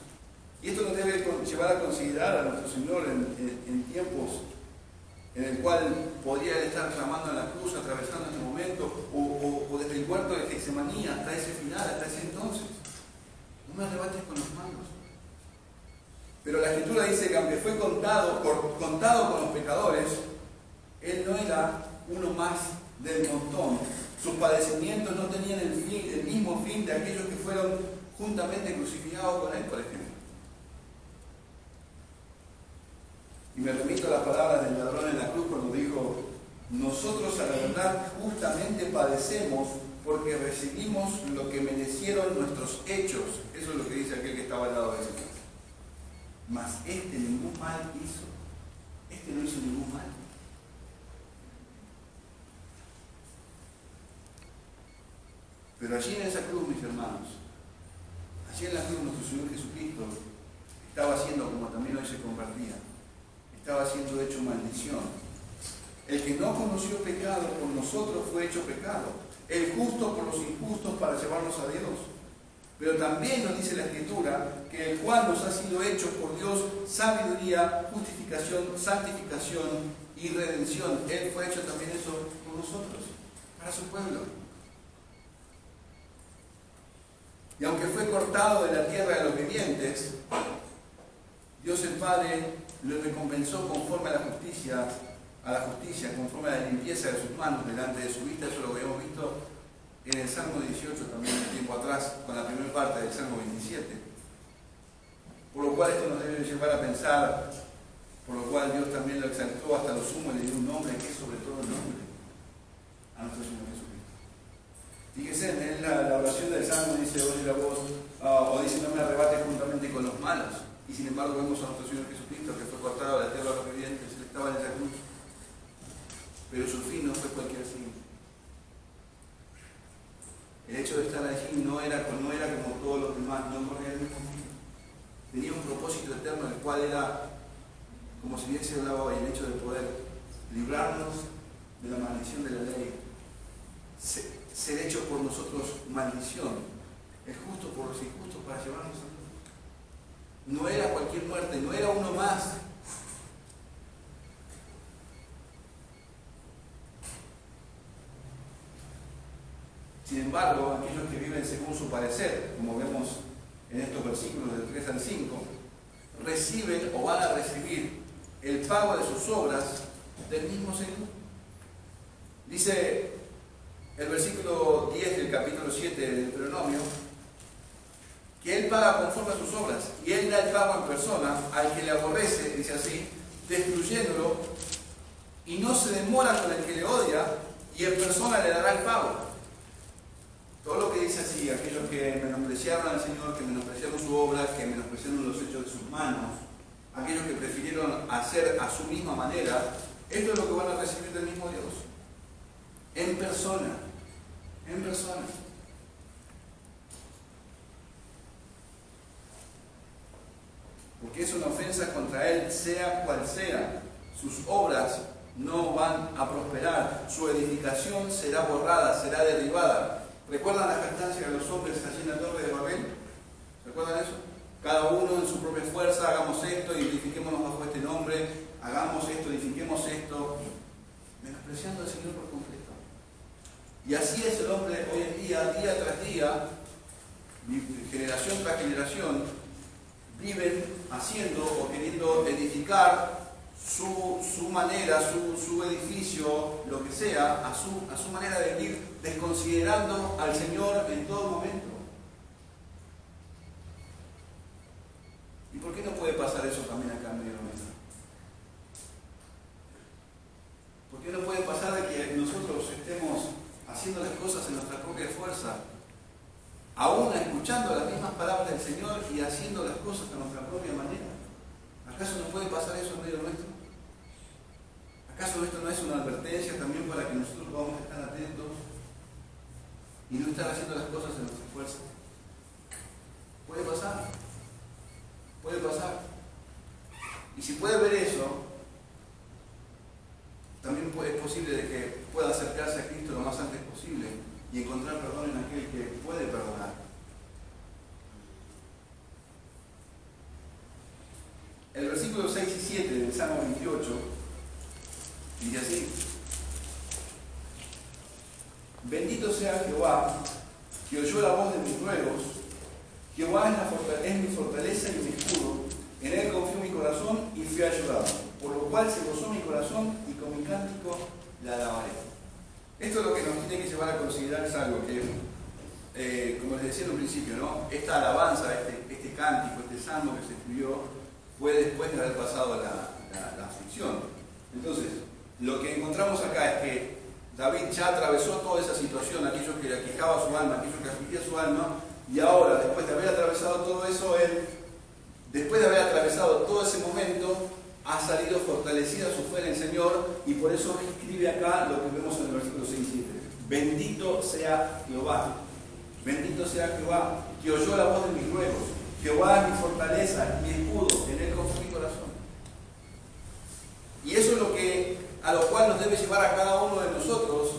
Y esto nos debe llevar a considerar a nuestro Señor en tiempos en el cual podría estar clamando en la cruz, atravesando este momento, o desde el huerto de Getsemaní hasta ese final, hasta ese entonces. No me arrebates con los malos. Pero la Escritura dice que aunque fue contado con los pecadores, Él no era uno más del montón. Sus padecimientos no tenían el mismo fin de aquellos que fueron juntamente crucificados con Él, por ejemplo. Y me remito a las palabras del ladrón en la cruz cuando dijo, nosotros a la verdad justamente padecemos porque recibimos lo que merecieron nuestros hechos. Eso es lo que dice aquel que estaba al lado de Jesús. Mas este ningún mal hizo. Este no hizo ningún mal. Pero allí en esa cruz, mis hermanos, allí en la cruz nuestro Señor Jesucristo estaba siendo, como también hoy se compartía, estaba siendo hecho maldición. El que no conoció pecado por nosotros fue hecho pecado. El justo por los injustos para llevarnos a Dios. Pero también nos dice la Escritura que el cual nos ha sido hecho por Dios sabiduría, justificación, santificación y redención. Él fue hecho también eso por nosotros, para su pueblo. Y aunque fue cortado de la tierra de los vivientes, Dios el Padre lo recompensó conforme a la justicia, conforme a la limpieza de sus manos delante de su vista. Eso lo habíamos visto en el Salmo 18 también un tiempo atrás, con la primera parte del Salmo 27. Por lo cual esto nos debe llevar a pensar, por lo cual Dios también lo exaltó hasta lo sumo y le dio un nombre que es sobre todo el nombre, a nuestro Señor Jesucristo. Fíjese, en la oración del Salmo dice, oye la voz, o dice, no me arrebates juntamente con los malos. Y sin embargo vemos a nuestro Señor Jesucristo que fue cortado de la tierra de los vivientes, Él estaba en esa cruz. Pero su fin no fue cualquier fin. El hecho de estar allí no era como todos los demás, no corría el mismo fin. Tenía un propósito eterno, el cual era, como si bien se hablaba hoy, el hecho de poder librarnos de la maldición de la ley, ser hecho por nosotros maldición, el justo por los injustos para llevarnos a Dios. No era cualquier muerte, no era uno más. Sin embargo, aquellos que viven según su parecer, como vemos en estos versículos del 3 al 5, reciben o van a recibir el pago de sus obras del mismo Señor. Dice el versículo 10 del capítulo 7 del Deuteronomio, que Él paga conforme a sus obras, y Él da el pago en persona al que le aborrece, dice así, destruyéndolo, y no se demora con el que le odia, y en persona le dará el pago. Todo lo que dice así, aquellos que menospreciaron al Señor, que menospreciaron su obra, que menospreciaron los hechos de sus manos, aquellos que prefirieron hacer a su misma manera, esto es lo que van a recibir del mismo Dios. En persona. En persona. Porque es una ofensa contra Él, sea cual sea. Sus obras no van a prosperar. Su edificación será borrada, será derribada. ¿Recuerdan la jactancia de los hombres allí en la torre de Babel? ¿Recuerdan eso? Cada uno en su propia fuerza, hagamos esto y edifiquémonos bajo este nombre, hagamos esto, edifiquemos esto, menospreciando al Señor por completo. Y así es el hombre hoy en día tras día, generación tras generación, viven haciendo o queriendo edificar su manera, su edificio, lo que sea, a su manera de vivir, desconsiderando al Señor en todo momento. ¿Y por qué no puede pasar eso también acá en medio nuestro? ¿Por qué no puede pasar de que nosotros estemos haciendo las cosas en nuestra propia fuerza, aún escuchando las mismas palabras del Señor y haciendo las cosas de nuestra propia manera? ¿Acaso no puede pasar eso en medio nuestro? ¿Acaso esto no es una advertencia también para que nosotros podamos estar atentos y no estar haciendo las cosas en nuestra fuerza? Puede pasar. Puede pasar. Y si puede ver eso, también es posible de que pueda acercarse a Cristo lo más antes posible y encontrar perdón en aquel que puede perdonar. El versículo 6 y 7 del Salmo 28 dice así: Bendito sea Jehová, que oyó la voz de mis ruegos. Jehová es mi fortaleza y mi escudo. En él confió mi corazón y fui ayudado. Por lo cual se gozó mi corazón y con mi cántico la alabaré. Esto es lo que nos tiene que llevar a considerar, es algo que, como les decía en un principio, ¿no? Esta alabanza, este cántico, este salmo que se escribió, fue después de haber pasado la aflicción. Entonces, lo que encontramos acá es que David ya atravesó toda esa situación, aquello que le aquejaba su alma, aquello que afligía su alma, y ahora, después de haber atravesado todo eso, él, después de haber atravesado todo ese momento, ha salido fortalecida su fe en el Señor, y por eso escribe acá lo que vemos en el versículo 6 y 7. Bendito sea Jehová, bendito sea Jehová, que oyó la voz de mis ruegos. Jehová es mi fortaleza, mi escudo, en él confío mi corazón. Y eso es a lo cual nos debe llevar a cada uno de nosotros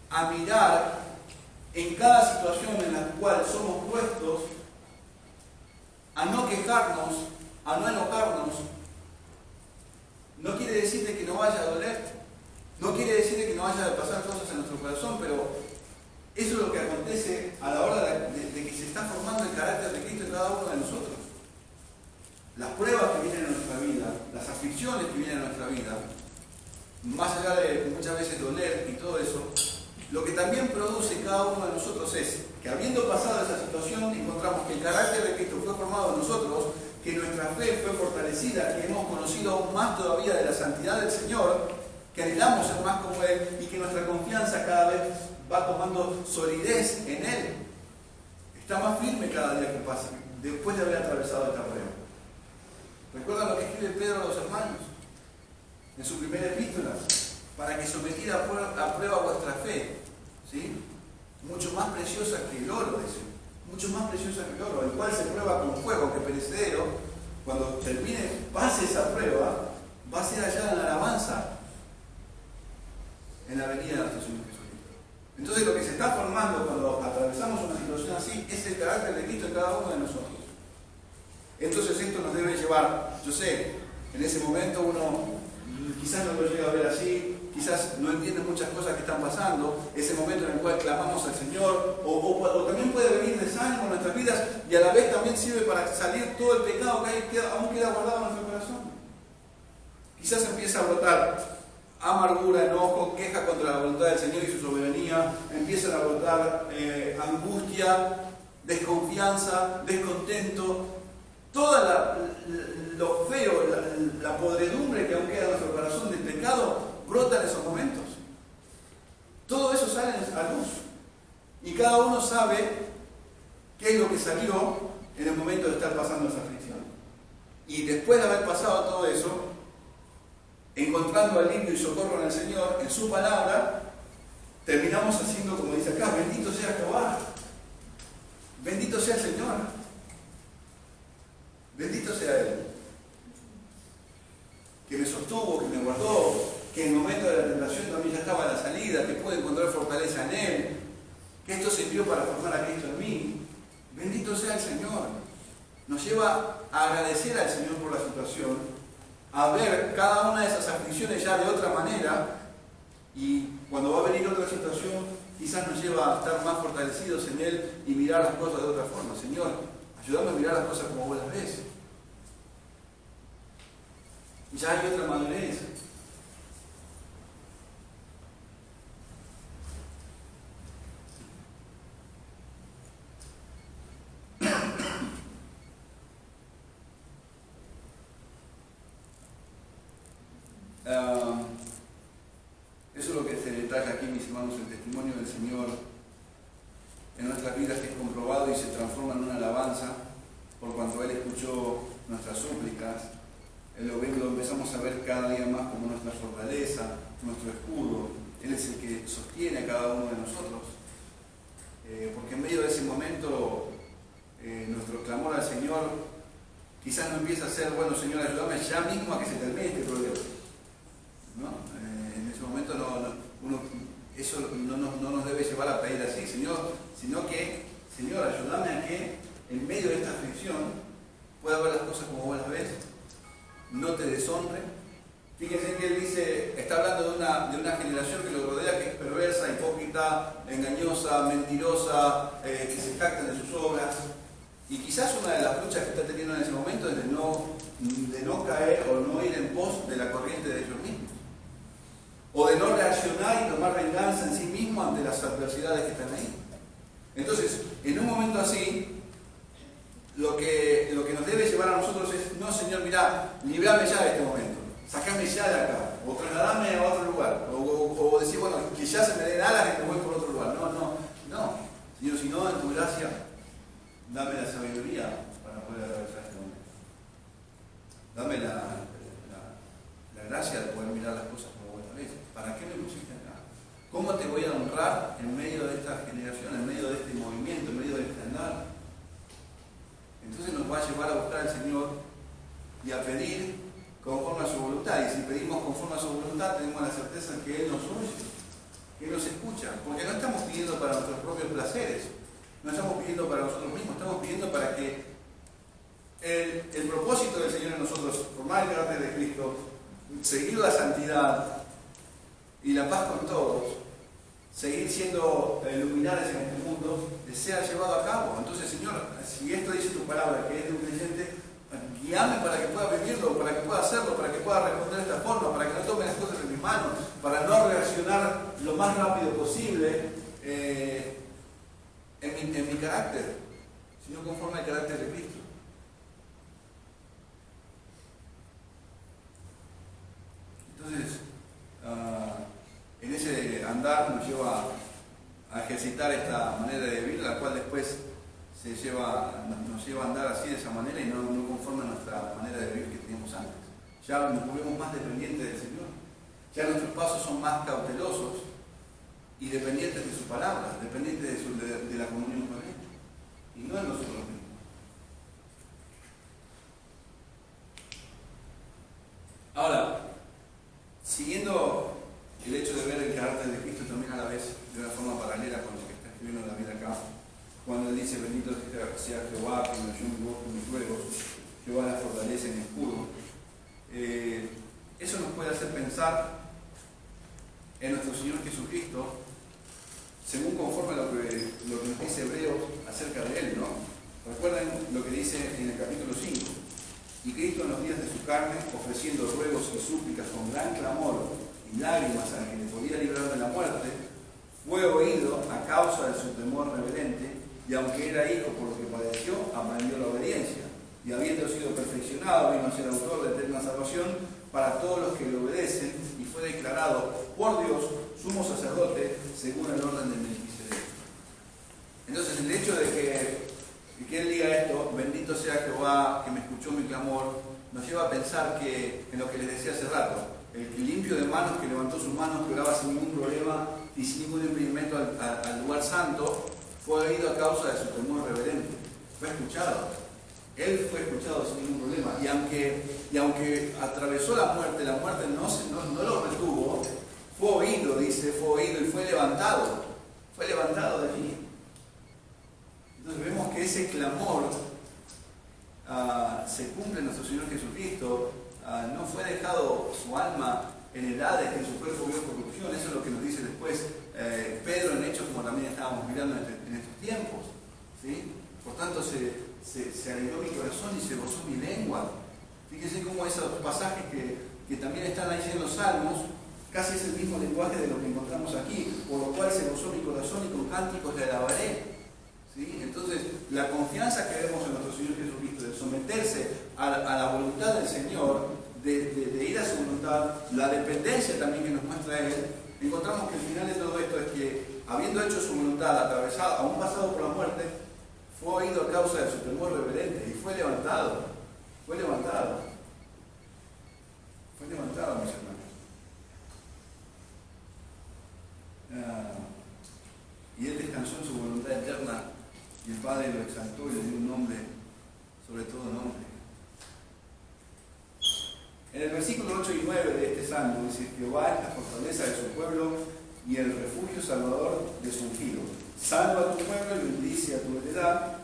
a mirar en cada situación en la cual somos puestos, a no quejarnos, a no enojarnos. No quiere decir de que no vaya a doler, no quiere decir de que no vaya a pasar cosas en nuestro corazón, pero eso es lo que acontece a la hora de que se está formando el carácter de Cristo en cada uno de nosotros. Las pruebas que vienen a nuestra vida, las aflicciones que vienen a nuestra vida, más allá de muchas veces doler y todo eso, lo que también produce cada uno de nosotros es que, habiendo pasado esa situación, encontramos que el carácter de Cristo fue formado en nosotros, que nuestra fe fue fortalecida, que hemos conocido aún más todavía de la santidad del Señor, que anhelamos ser más como Él y que nuestra confianza cada vez va tomando solidez en Él. Está más firme cada día que pasa, después de haber atravesado esta prueba. ¿Recuerdan lo que escribe Pedro a los hermanos en su primera epístola? Para que sometida a prueba vuestra fe, ¿sí? Mucho más preciosa que el oro, dice. Mucho más preciosa que el oro, el cual se prueba con fuego, que perecedero. Cuando pase esa prueba, va a ser allá en la alabanza, en la venida de nuestro Señor Jesucristo. Entonces, lo que se está formando cuando atravesamos una situación así es el carácter de Cristo en cada uno de nosotros. Entonces, esto nos debe llevar, yo sé, en ese momento uno quizás no lo llega a ver así, quizás no entienden muchas cosas que están pasando, ese momento en el cual clamamos al Señor, o también puede venir desánimo en nuestras vidas y a la vez también sirve para salir todo el pecado que aún queda guardado en nuestro corazón. Quizás empieza a brotar amargura, enojo, queja contra la voluntad del Señor y su soberanía, empiezan a brotar angustia, desconfianza, descontento, toda lo feo, la podredumbre que aún queda en nuestro corazón del pecado, brota en esos momentos. Todo eso sale a luz. Y cada uno sabe qué es lo que salió en el momento de estar pasando esa aflicción. Y después de haber pasado todo eso, encontrando alivio y socorro en el Señor, en su palabra, terminamos haciendo como dice acá: bendito sea Jehová, bendito sea el Señor, bendito sea Él, que me sostuvo, que me guardó, que en el momento de la tentación también ya estaba a la salida, que pude encontrar fortaleza en Él, que esto sirvió para formar a Cristo en mí. Bendito sea el Señor. Nos lleva a agradecer al Señor por la situación, a ver cada una de esas aflicciones ya de otra manera, y cuando va a venir otra situación, quizás nos lleva a estar más fortalecidos en Él y mirar las cosas de otra forma. Señor, ayúdame a mirar las cosas como vos las ves. Ya hay otra madurez. Eso es lo que se detalla aquí, mis hermanos, el testimonio del Señor en nuestras vidas, que es comprobado y se transforma en una alabanza por cuanto Él escuchó nuestras súplicas. Lo empezamos a ver cada día más como nuestra fortaleza, nuestro escudo. Él es el que sostiene a cada uno de nosotros. Porque en medio de ese momento, nuestro clamor al Señor quizás no empieza a ser: bueno, Señor, ayúdame ya mismo a que se termine este problema. ¿No? En ese momento eso no nos debe llevar a pedir así, Señor, sino que: Señor, ayúdame a que en medio de esta aflicción pueda ver las cosas como vos las ves, no te deshonre. Fíjense que Él dice, está hablando de una generación que lo rodea, que es perversa, hipócrita, engañosa, mentirosa, que se jactan de sus obras. Y quizás una de las luchas que está teniendo en ese momento es de no caer o no ir en pos de la corriente de ellos mismos, o de no reaccionar y tomar venganza en sí mismo ante las adversidades que están ahí. Entonces, en un momento así, lo que nos debe llevar a nosotros es: no, Señor, mirá, librame ya de este momento, sacame ya de acá, o trasladame a otro lugar, o decir, bueno, que ya se me den alas y me voy por otro lugar. No, Señor, sino en tu gracia, dame la sabiduría para poder atravesar este momento. Dame la gracia de poder mirar las cosas como vos las ves. ¿Para qué me pusiste acá? ¿Cómo te voy a honrar en medio de esta generación, en medio de este movimiento, en medio de este andar? Entonces nos va a llevar a buscar al Señor y a pedir conforme a su voluntad. Y si pedimos conforme a su voluntad, tenemos la certeza de que Él nos oye, que Él nos escucha. Porque no estamos pidiendo para nuestros propios placeres, no estamos pidiendo para nosotros mismos, estamos pidiendo para que el propósito del Señor en nosotros, formar el carácter de Cristo, seguir la santidad y la paz con todos, seguir siendo luminares en este mundo, sea llevado a cabo. Entonces, Señor, si esto dice tu palabra, que es de un creyente, guíame para que pueda vivirlo, para que pueda hacerlo, para que pueda responder de esta forma, para que no tome las cosas en mis manos, para no reaccionar lo más rápido posible en mi carácter, sino conforme al carácter de Cristo. Entonces, en ese andar nos lleva a ejercitar esta manera de vivir, la cual después nos lleva a andar así, de esa manera, y no conforme a nuestra manera de vivir que teníamos antes. Ya nos volvemos más dependientes del Señor, ya nuestros pasos son más cautelosos y dependientes de su palabra, dependientes de la comunión con Él, y no en nosotros mismos. Ahora, siguiendo el hecho de ver el carácter de Cristo también a la vez de una forma paralela con lo que está escribiendo en la vida acá, cuando Él dice: bendito sea Jehová, que me oyó mi voz con mis ruegos, Jehová la fortaleza en mi escudo. Eso nos puede hacer pensar en nuestro Señor Jesucristo, según conforme a lo que nos dice Hebreos acerca de Él, ¿no? Recuerden lo que dice en el capítulo 5. Y Cristo en los días de su carne, ofreciendo ruegos y súplicas con gran clamor y lágrimas al que le podía librar de la muerte, fue oído a causa de su temor reverente, y aunque era hijo por lo que padeció, aprendió la obediencia. Y habiendo sido perfeccionado, vino a ser autor de eterna salvación para todos los que le obedecen, y fue declarado por Dios sumo sacerdote según el orden de Melquisedec. Entonces, el hecho de que él diga esto, bendito sea Jehová que me escuchó mi clamor, nos lleva a pensar que, en lo que les decía hace rato, el limpio de manos que levantó sus manos, que oraba sin ningún problema y sin ningún impedimento al lugar santo, fue oído a causa de su temor reverente. Fue escuchado. Él fue escuchado sin ningún problema. Y aunque atravesó la muerte no lo retuvo, fue oído, dice, fue oído y fue levantado. Fue levantado de allí. Entonces vemos que ese clamor se cumple en nuestro Señor Jesucristo. No fue dejado su alma en edades que su cuerpo vio corrupción. Eso es lo que nos dice después Pedro en Hechos, como también estábamos mirando en estos tiempos, ¿sí? Por tanto se alegró mi corazón y se gozó mi lengua. Fíjense cómo esos pasajes que también están ahí en los Salmos, casi es el mismo lenguaje de lo que encontramos aquí, por lo cual se gozó mi corazón y con cánticos le alabaré. ¿Sí? Entonces, la confianza que vemos en nuestro Señor Jesucristo, de someterse a la voluntad del Señor, de ir a su voluntad, la dependencia también que nos muestra Él, encontramos que el final de todo esto es que, habiendo hecho su voluntad, atravesado, aún pasado por la muerte, fue oído a causa de su temor reverente y fue levantado. Fue levantado. Fue levantado, mis hermanos. Y Él descansó en su voluntad eterna. Y el Padre lo exaltó y le dio un nombre, sobre todo nombre. En el versículo 8 y 9 de este salmo dice: Jehová es la fortaleza de su pueblo y el refugio salvador de su ungido. Salva a tu pueblo y bendice a tu heredad,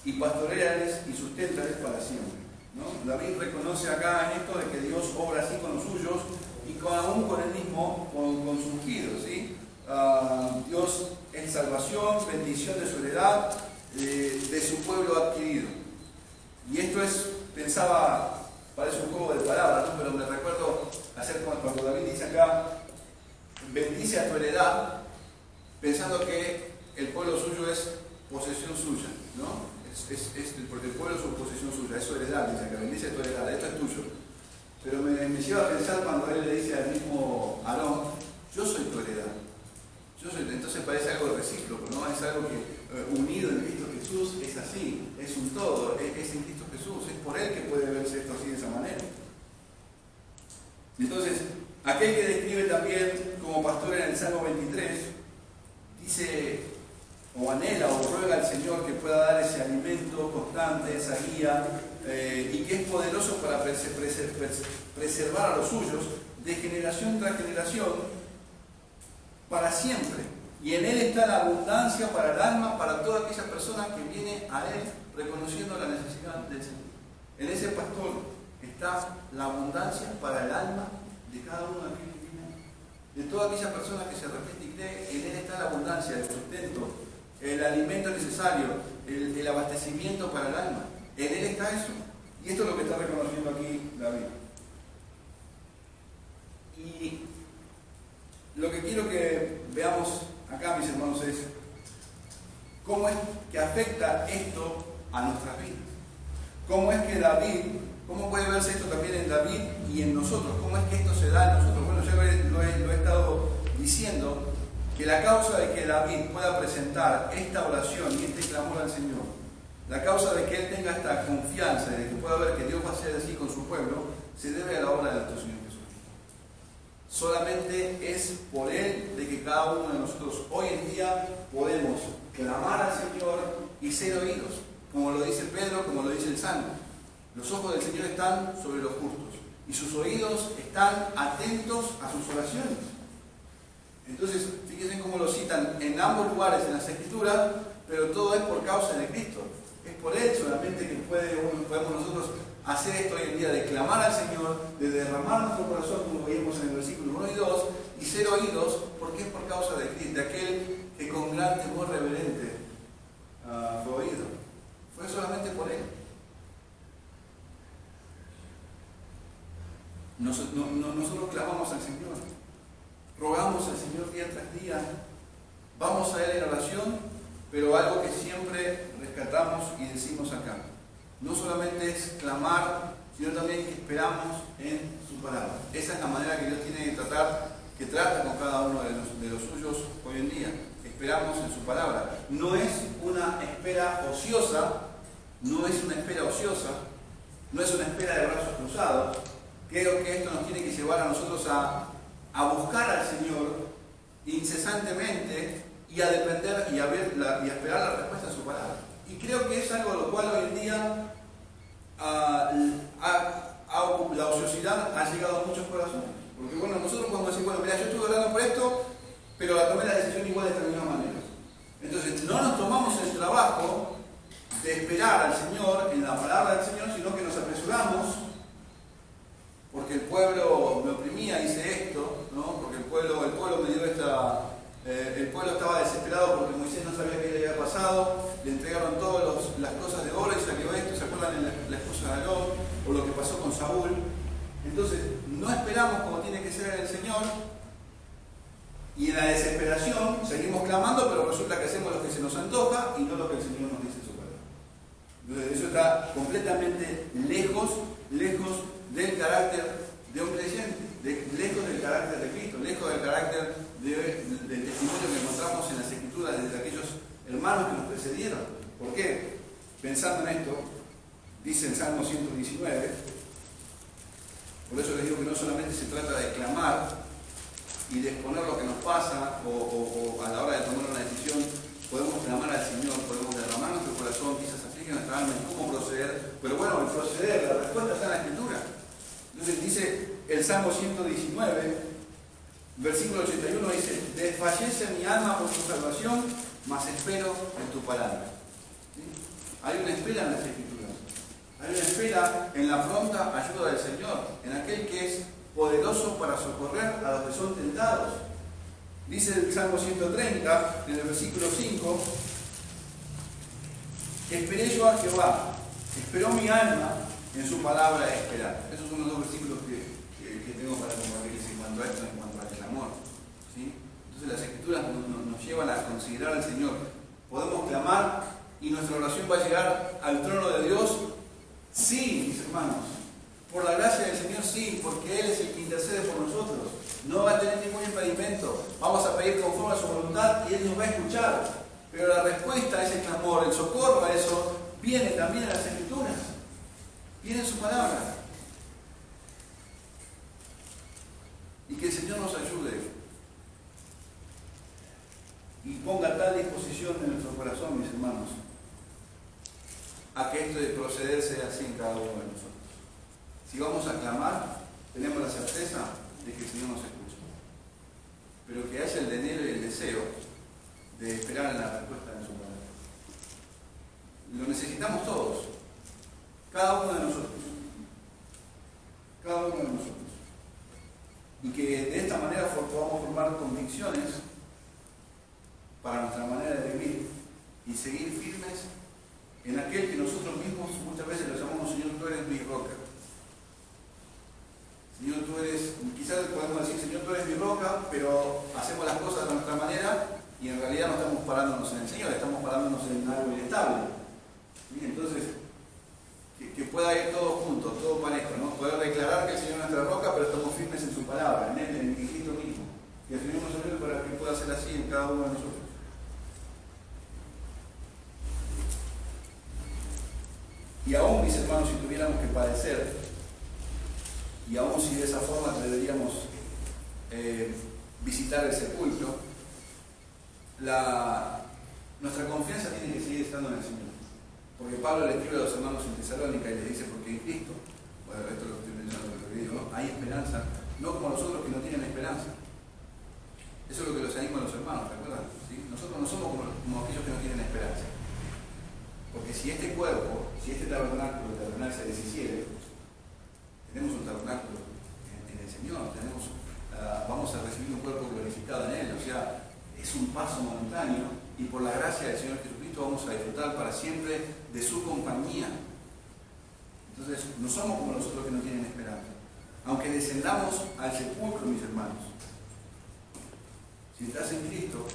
y pastoreales y susténtales para siempre. ¿No? David reconoce acá en esto de que Dios obra así con los suyos y aún con él mismo, con su ungido, ¿sí? Dios es salvación, bendición de su heredad, de su pueblo adquirido. Y esto es, pensaba, parece un juego de palabras, ¿no? Pero me recuerdo hacer cuando David dice acá, bendice a tu heredad, pensando que el pueblo suyo es posesión suya, ¿no? Porque el pueblo es su posesión suya, es su heredad, dice acá, bendice a tu heredad, esto es tuyo. Pero me lleva a pensar cuando él le dice al mismo Aarón, yo soy tu heredad. Entonces parece algo recíproco, ¿no? Es algo que unido en Cristo Jesús es así, es un todo, es en Cristo Jesús, es por Él que puede verse esto así de esa manera. Entonces, aquel que describe también como pastor en el Salmo 23, dice, o anhela o ruega al Señor que pueda dar ese alimento constante, esa guía, y que es poderoso para preservar a los suyos de generación tras generación, para siempre. Y en Él está la abundancia para el alma, para toda aquella persona que viene a Él reconociendo la necesidad del Señor. En ese pastor está la abundancia para el alma de cada uno de aquellos que vienen. De toda aquella persona que se arrepiente y cree, en Él está la abundancia, el sustento, el alimento necesario, el abastecimiento para el alma. En Él está eso. Y esto es lo que está reconociendo aquí David. Y lo que quiero que veamos acá, mis hermanos, es cómo es que afecta esto a nuestras vidas. Cómo es que David, cómo puede verse esto también en David y en nosotros. Cómo es que esto se da en nosotros. Bueno, yo lo he estado diciendo, que la causa de que David pueda presentar esta oración y este clamor al Señor, la causa de que él tenga esta confianza, de que pueda ver que Dios va a ser así con su pueblo, se debe a la obra de nuestro Señor Jesús. Solamente es por Él de que cada uno de nosotros hoy en día podemos clamar al Señor y ser oídos, como lo dice Pedro, como lo dice el Salmo. Los ojos del Señor están sobre los justos y sus oídos están atentos a sus oraciones. Entonces, fíjense cómo lo citan en ambos lugares en las Escrituras, pero todo es por causa de Cristo. Es por Él solamente que podemos nosotros hacer esto hoy en día, de clamar al Señor, de derramar nuestro corazón, como veíamos en el versículo 1 y 2, y ser oídos, porque es por causa de Cristo, de aquel que con gran temor reverente fue oído. Fue solamente por Él. Nosotros clamamos al Señor, rogamos al Señor día tras día, vamos a Él en oración, pero algo que siempre rescatamos y decimos acá, no solamente es clamar, sino también que esperamos en su palabra. Esa es la manera que Dios tiene que trata con cada uno de los suyos hoy en día. Esperamos en su palabra. No es una espera ociosa, no es una espera de brazos cruzados. Creo que esto nos tiene que llevar a nosotros a buscar al Señor incesantemente y a depender y a esperar la respuesta de su palabra. Y creo que es algo lo cual hoy en día la ociosidad ha llegado a muchos corazones. Porque bueno, nosotros podemos decir, bueno, mira, yo estuve orando por esto, pero tomé la decisión igual de determinada manera. Entonces, no nos tomamos el trabajo de esperar al Señor en la palabra del Señor, sino que nos apresuramos, porque el pueblo me oprimía, dice esto, ¿no? Porque el pueblo me dio el pueblo estaba desesperado porque Moisés no sabía qué le había pasado, le entregaron todas las cosas de oro y salió esto, ¿se acuerdan en la esposa de Aarón? O lo que pasó con Saúl. Entonces, no esperamos como tiene que ser el Señor, y en la desesperación seguimos clamando, pero resulta que hacemos lo que se nos antoja y no lo que el Señor nos dice en su palabra. Entonces, eso está completamente lejos del carácter de un creyente, lejos del carácter de Cristo, lejos del carácter del testimonio que encontramos en las Escrituras de aquellos hermanos que nos precedieron. ¿Por qué? Pensando en esto, dice en Salmo 119, por eso les digo que no solamente se trata de clamar y de exponer lo que nos pasa, o a la hora de tomar una decisión, podemos clamar al Señor, podemos derramar nuestro corazón, quizás aflige nuestra alma en cómo proceder, pero bueno, el proceder, la respuesta está en la Escritura. Entonces dice el Salmo 119, versículo 81, dice: desfallece mi alma por tu salvación, mas espero en tu palabra. ¿Sí? Hay una espera en las Escrituras, hay una espera en la pronta ayuda del Señor, en aquel que es poderoso para socorrer a los que son tentados. Dice el Salmo 130, en el versículo 5, esperé yo a Jehová, esperó mi alma en su palabra de esperar. Esos son los dos versículos que tengo para compartirles en cuanto a esto, en cuanto al clamor. ¿Sí? Entonces las Escrituras nos llevan a considerar al Señor. Podemos clamar y nuestra oración va a llegar al trono de Dios. Sí, mis hermanos, por la gracia del Señor, sí, porque Él es el que intercede por nosotros. No va a tener ningún impedimento. Vamos a pedir conforme a su voluntad y Él nos va a escuchar. Pero la respuesta a ese clamor, el socorro a eso, viene también en las Escrituras. Viene en su palabra. Y que el Señor nos ayude y ponga tal disposición en nuestro corazón, mis hermanos, a que esto de proceder sea así en cada uno de nosotros. Si vamos a clamar, tenemos la certeza de que el Señor nos escucha. Pero que haya el anhelo y el deseo de esperar en la respuesta de su palabra. Lo necesitamos todos. Cada uno de nosotros. Cada uno de nosotros. Y que de esta manera podamos formar convicciones para nuestra manera de vivir y seguir firmes en aquel que nosotros mismos muchas veces lo llamamos: Señor, tú eres mi roca. Señor, tú eres, quizás podemos decir: Señor, tú eres mi roca, pero hacemos las cosas de nuestra manera y en realidad no estamos parándonos en el Señor, estamos parándonos en algo inestable. ¿Sí? Entonces, que pueda ir todo junto, todo parejo, ¿no? Poder declarar que el Señor es nuestra roca, pero estamos firmes en su palabra, en Él, en Cristo mismo. Y el Señor nos ayude para que pueda ser así en cada uno de nosotros. Y aún, mis hermanos, si tuviéramos que padecer, y aún si de esa forma deberíamos visitar el sepulcro, nuestra confianza tiene que seguir estando en el Señor. Porque Pablo le escribe a los hermanos en Tesalónica y les dice: porque en Cristo, bueno, esto lo estoy mencionando en el video, ¿no? Hay esperanza, no como los otros que no tienen esperanza. Eso es lo que los anima a los hermanos, ¿recuerdan? ¿Sí? Nosotros no somos como aquellos que no tienen esperanza. Porque si este cuerpo si este tabernáculo terrenal se deshiciere, tenemos un tabernáculo en el Señor, vamos a recibir un cuerpo glorificado en Él, o sea, es un paso momentáneo y por la gracia del Señor Jesucristo vamos a disfrutar para siempre de su compañía. Entonces, no somos como los otros que no tienen esperanza. Aunque descendamos al sepulcro, mis hermanos, si estás en Cristo,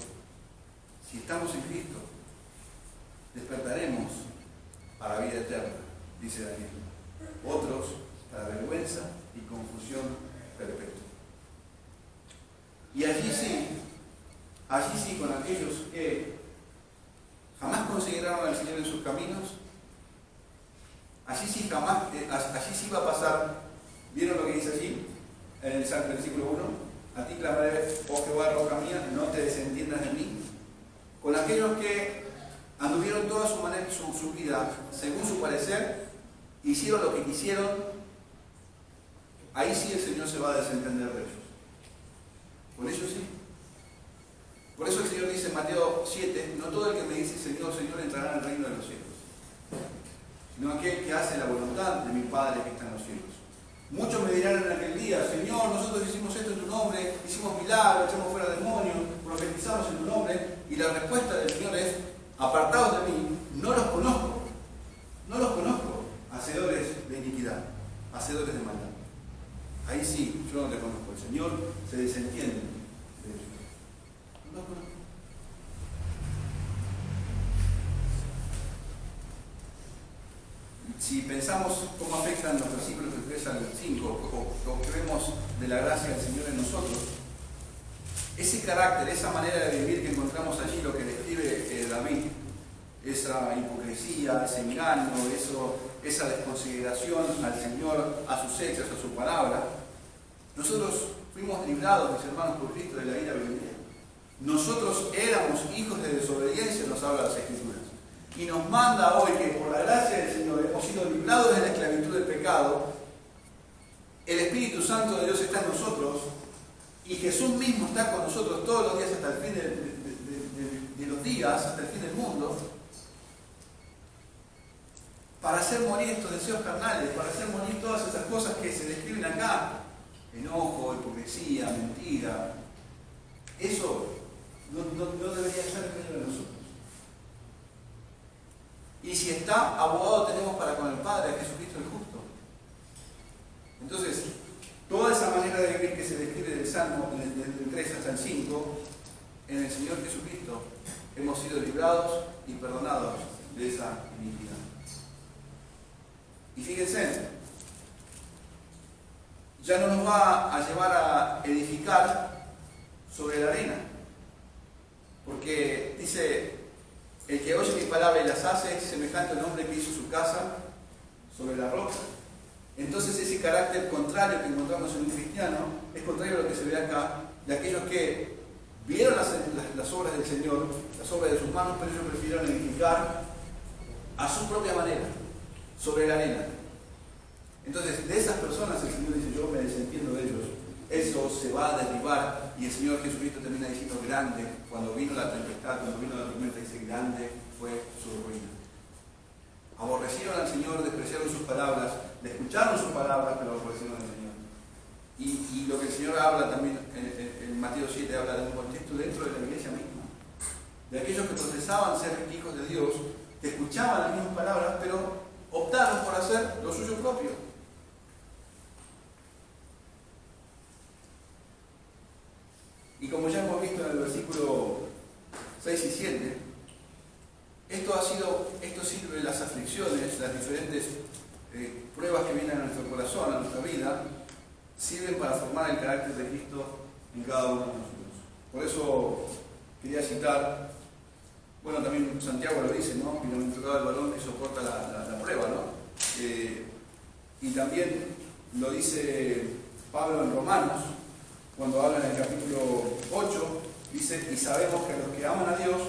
si estamos en Cristo, despertaremos para la vida eterna, dice Daniel. Otros para vergüenza y confusión perpetua. Y allí sí, con aquellos que jamás consideraron al Señor en sus caminos, allí sí va a pasar. ¿Vieron lo que dice allí? En el versículo 1. A ti clamaré, oh Jehová, roca mía, no te desentiendas de mí. Con aquellos que anduvieron toda su vida según su parecer, hicieron lo que quisieron, ahí sí el Señor se va a desentender de ellos. Con ellos sí. Por eso el Señor dice en Mateo 7, no todo el que me dice Señor, Señor entrará en el reino de los cielos, sino aquel que hace la voluntad de mi Padre que está en los cielos. Muchos me dirán en aquel día, Señor, nosotros hicimos esto en tu nombre, hicimos milagros, echamos fuera demonios, profetizamos en tu nombre, y la respuesta del Señor es, apartados de mí, no los conozco, hacedores de iniquidad, hacedores de maldad. Ahí sí, yo no te conozco, el Señor se desentiende de ellos. No los conozco. Si pensamos cómo afectan los versículos del 3 al 5, o lo que vemos de la gracia del Señor en nosotros, ese carácter, esa manera de vivir que encontramos allí, lo que describe David, esa hipocresía, ese engaño, esa desconsideración al Señor, a sus hechos, a su palabra, nosotros fuimos librados, mis hermanos, por Cristo de la ira venidera. Nosotros éramos hijos de desobediencia, nos habla las Escrituras. Y nos manda hoy que por la gracia del Señor hemos sido librados de la esclavitud del pecado, el Espíritu Santo de Dios está en nosotros y Jesús mismo está con nosotros todos los días hasta el fin de los días, hasta el fin del mundo, para hacer morir estos deseos carnales, para hacer morir todas esas cosas que se describen acá, enojo, hipocresía, mentira. Eso no debería estar en medio de nosotros. Y si está, abogado tenemos para con el Padre, a Jesucristo el justo. Entonces, toda esa manera de vivir que se describe del Salmo, desde el 3 hasta el 5, en el Señor Jesucristo hemos sido librados y perdonados de esa iniquidad. Y fíjense, ya no nos va a llevar a edificar sobre la arena, porque dice, el que oye mi palabra y las hace es semejante al hombre que hizo su casa sobre la roca. Entonces ese carácter contrario que encontramos en un cristiano es contrario a lo que se ve acá, de aquellos que vieron las obras del Señor, las obras de sus manos, pero ellos prefirieron edificar a su propia manera, sobre la arena. Entonces de esas personas el Señor dice, yo me desentiendo de ellos. Eso se va a derribar y el Señor Jesucristo termina diciendo grande, cuando vino la tempestad, cuando vino la tormenta, dice grande fue su ruina. Aborrecieron al Señor, despreciaron sus palabras, le escucharon sus palabras, pero aborrecieron al Señor. Y lo que el Señor habla también en Mateo 7, habla de un contexto dentro de la iglesia misma, de aquellos que profesaban ser hijos de Dios, que escuchaban las mismas palabras, pero optaron por hacer lo suyo propio. Y como ya hemos visto en el versículo 6 y 7, esto sirve, las aflicciones, las diferentes pruebas que vienen a nuestro corazón, a nuestra vida, sirven para formar el carácter de Cristo en cada uno de nosotros. Por eso quería citar, bueno, también Santiago lo dice, ¿no? Bienaventurado el varón que soporta la prueba, ¿no? Y también lo dice Pablo en Romanos, cuando habla en el capítulo 8, dice, y sabemos que a los que aman a Dios,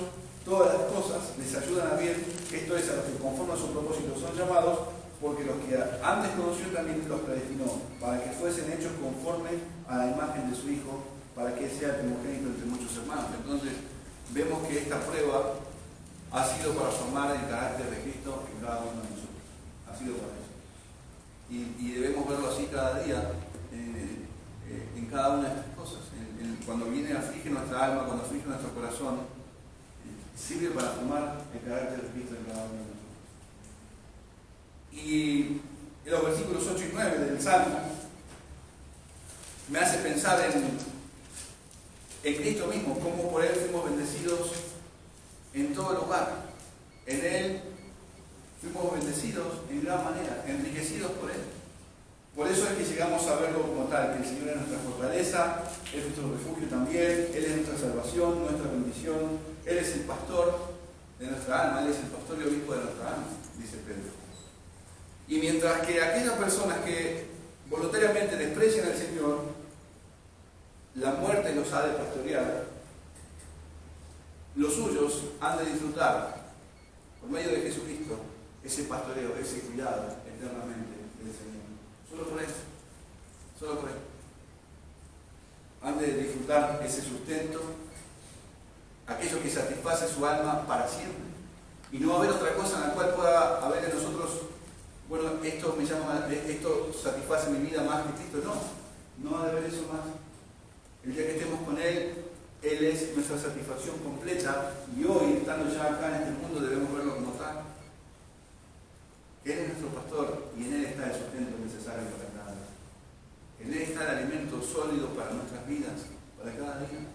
todas las cosas les ayudan a bien, esto es, a los que conforme a su propósito son llamados, porque los que antes conoció también los predestinó, para que fuesen hechos conforme a la imagen de su Hijo, para que sea el primogénito entre muchos hermanos. Entonces, vemos que esta prueba ha sido para formar el carácter de Cristo en cada uno de nosotros. ha sido para eso. Y debemos verlo así cada día, en cada una de estas cosas. Cuando viene a aflige nuestra alma, cuando aflige nuestro corazón, sirve para formar el carácter de Cristo en cada uno de nosotros. Y en los versículos 8 y 9 del Salmo me hace pensar en Cristo mismo, cómo por Él fuimos bendecidos en todo lugar. En Él fuimos bendecidos en gran manera, enriquecidos por Él. Por eso es que llegamos a verlo como tal, que el Señor es nuestra fortaleza, es nuestro refugio también, Él es nuestra salvación, nuestra bendición, Él es el pastor de nuestra alma, Él es el pastor y obispo de nuestra alma, dice Pedro. Y mientras que aquellas personas que voluntariamente desprecian al Señor, la muerte los ha de pastorear, los suyos han de disfrutar, por medio de Jesucristo, ese pastoreo, ese cuidado eternamente del Señor. Solo por eso, solo por Él. Han de disfrutar ese sustento, aquello que satisface su alma para siempre. Y no va a haber otra cosa en la cual pueda haber en nosotros, bueno, esto satisface mi vida más que Cristo. No va a haber eso más. El día que estemos con Él, Él es nuestra satisfacción completa, y hoy, estando ya acá en este mundo, debemos verlo como tal. Él es nuestro pastor y en Él está el sustento necesario para cada día. En Él está el alimento sólido para nuestras vidas, para cada día.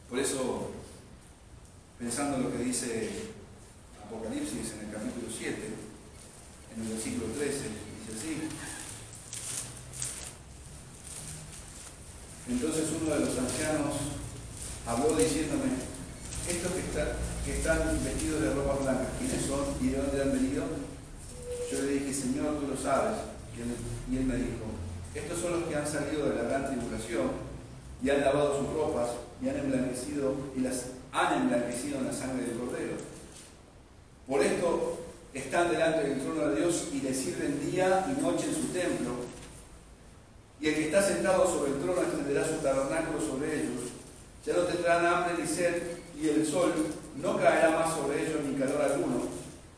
Por eso, pensando en lo que dice Apocalipsis en el capítulo 7, en el versículo 13, dice así: entonces uno de los ancianos habló diciéndome: estos que están vestidos de ropas blancas, ¿quiénes son y de dónde han venido? Yo le dije: Señor, tú lo sabes. Y él me dijo: estos son los que han salido de la gran tribulación y han lavado sus ropas y las han emblanquecido en la sangre del Cordero. Por esto están delante del trono de Dios y le sirven día y noche en su templo. Y el que está sentado sobre el trono extenderá su tabernáculo sobre ellos. Ya no tendrán hambre ni sed, y el sol no caerá más sobre ellos ni calor alguno,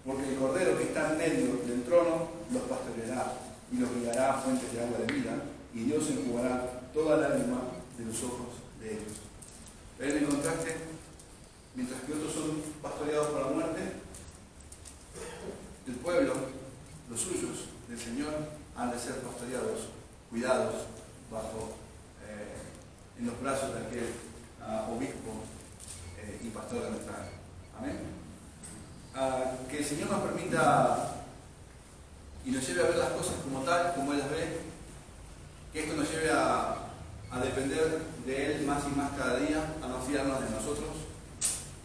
porque el Cordero que está en medio del trono los pastoreará y los guiará a fuentes de agua de vida, y Dios enjugará toda lágrima de los ojos de ellos. ¿Ven el contraste? Mientras que otros son pastoreados por la muerte, el pueblo, los suyos del Señor, han de ser pastoreados, cuidados en los brazos de aquel obispo y pastor de nuestra alma. Amén. Que el Señor nos permita y nos lleve a ver las cosas como tal, como Él las ve, que esto nos lleve a depender de Él más y más cada día, a no fiarnos de nosotros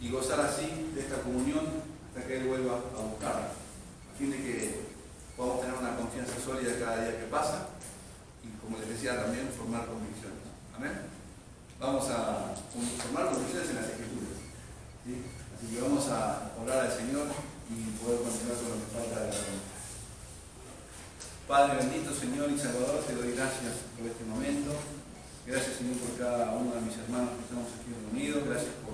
y gozar así de esta comunión hasta que Él vuelva a buscarnos, a fin de que podamos tener una confianza sólida cada día que pasa y, como les decía, también formar convicciones. Amén. Vamos a formar convicciones en las Escrituras, ¿sí? Así que vamos a orar al Señor y poder continuar con lo que falta de la reunión. Padre bendito, Señor y Salvador, te doy gracias por este momento. Gracias, Señor, por cada uno de mis hermanos que estamos aquí reunidos. Gracias por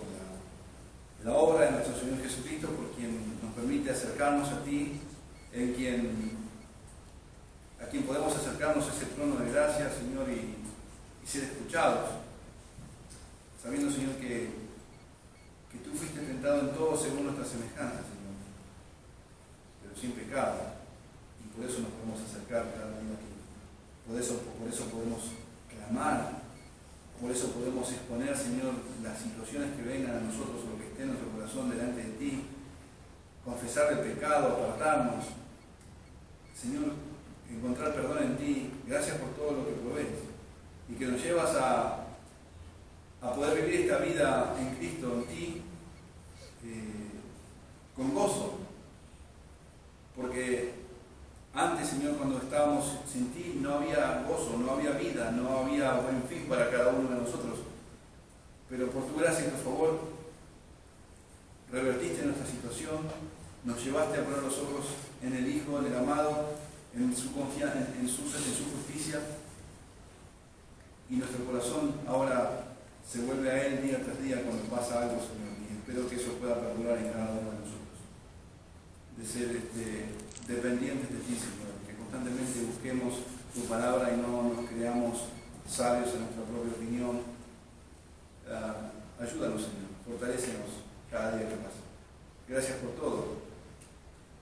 la obra de nuestro Señor Jesucristo, por quien nos permite acercarnos a ti, a quien podemos acercarnos a ese trono de gracia, Señor, y ser escuchados, sabiendo, Señor, que tú fuiste tentado en todo según nuestra semejanza, Señor, pero sin pecado, y por eso nos podemos acercar cada día aquí. Por eso podemos clamar, por eso podemos exponer, Señor, las situaciones que vengan a nosotros o lo que esté en nuestro corazón delante de ti, confesar el pecado, apartarnos, Señor, encontrar perdón en ti. Gracias por todo lo que provees y que nos llevas a poder vivir esta vida en Cristo, en ti, con gozo, porque antes, Señor, cuando estábamos sin ti, no había gozo, no había vida, no había buen fin para cada uno de nosotros, pero por tu gracia y tu favor revertiste nuestra situación, nos llevaste a poner los ojos en el Hijo, en el amado, en su confianza, en su justicia, y nuestro corazón ahora se vuelve a Él día tras día cuando pasa algo, Señor, y espero que eso pueda perdurar en cada uno de nosotros. de ser dependientes de ti, Señor, que constantemente busquemos tu palabra y no nos creamos sabios en nuestra propia opinión. Ayúdanos, Señor, fortalécenos cada día que pasa. Gracias por todo.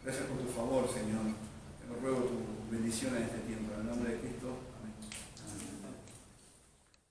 Gracias por tu favor, Señor. Te ruego tu bendición en este tiempo. En el nombre de Cristo.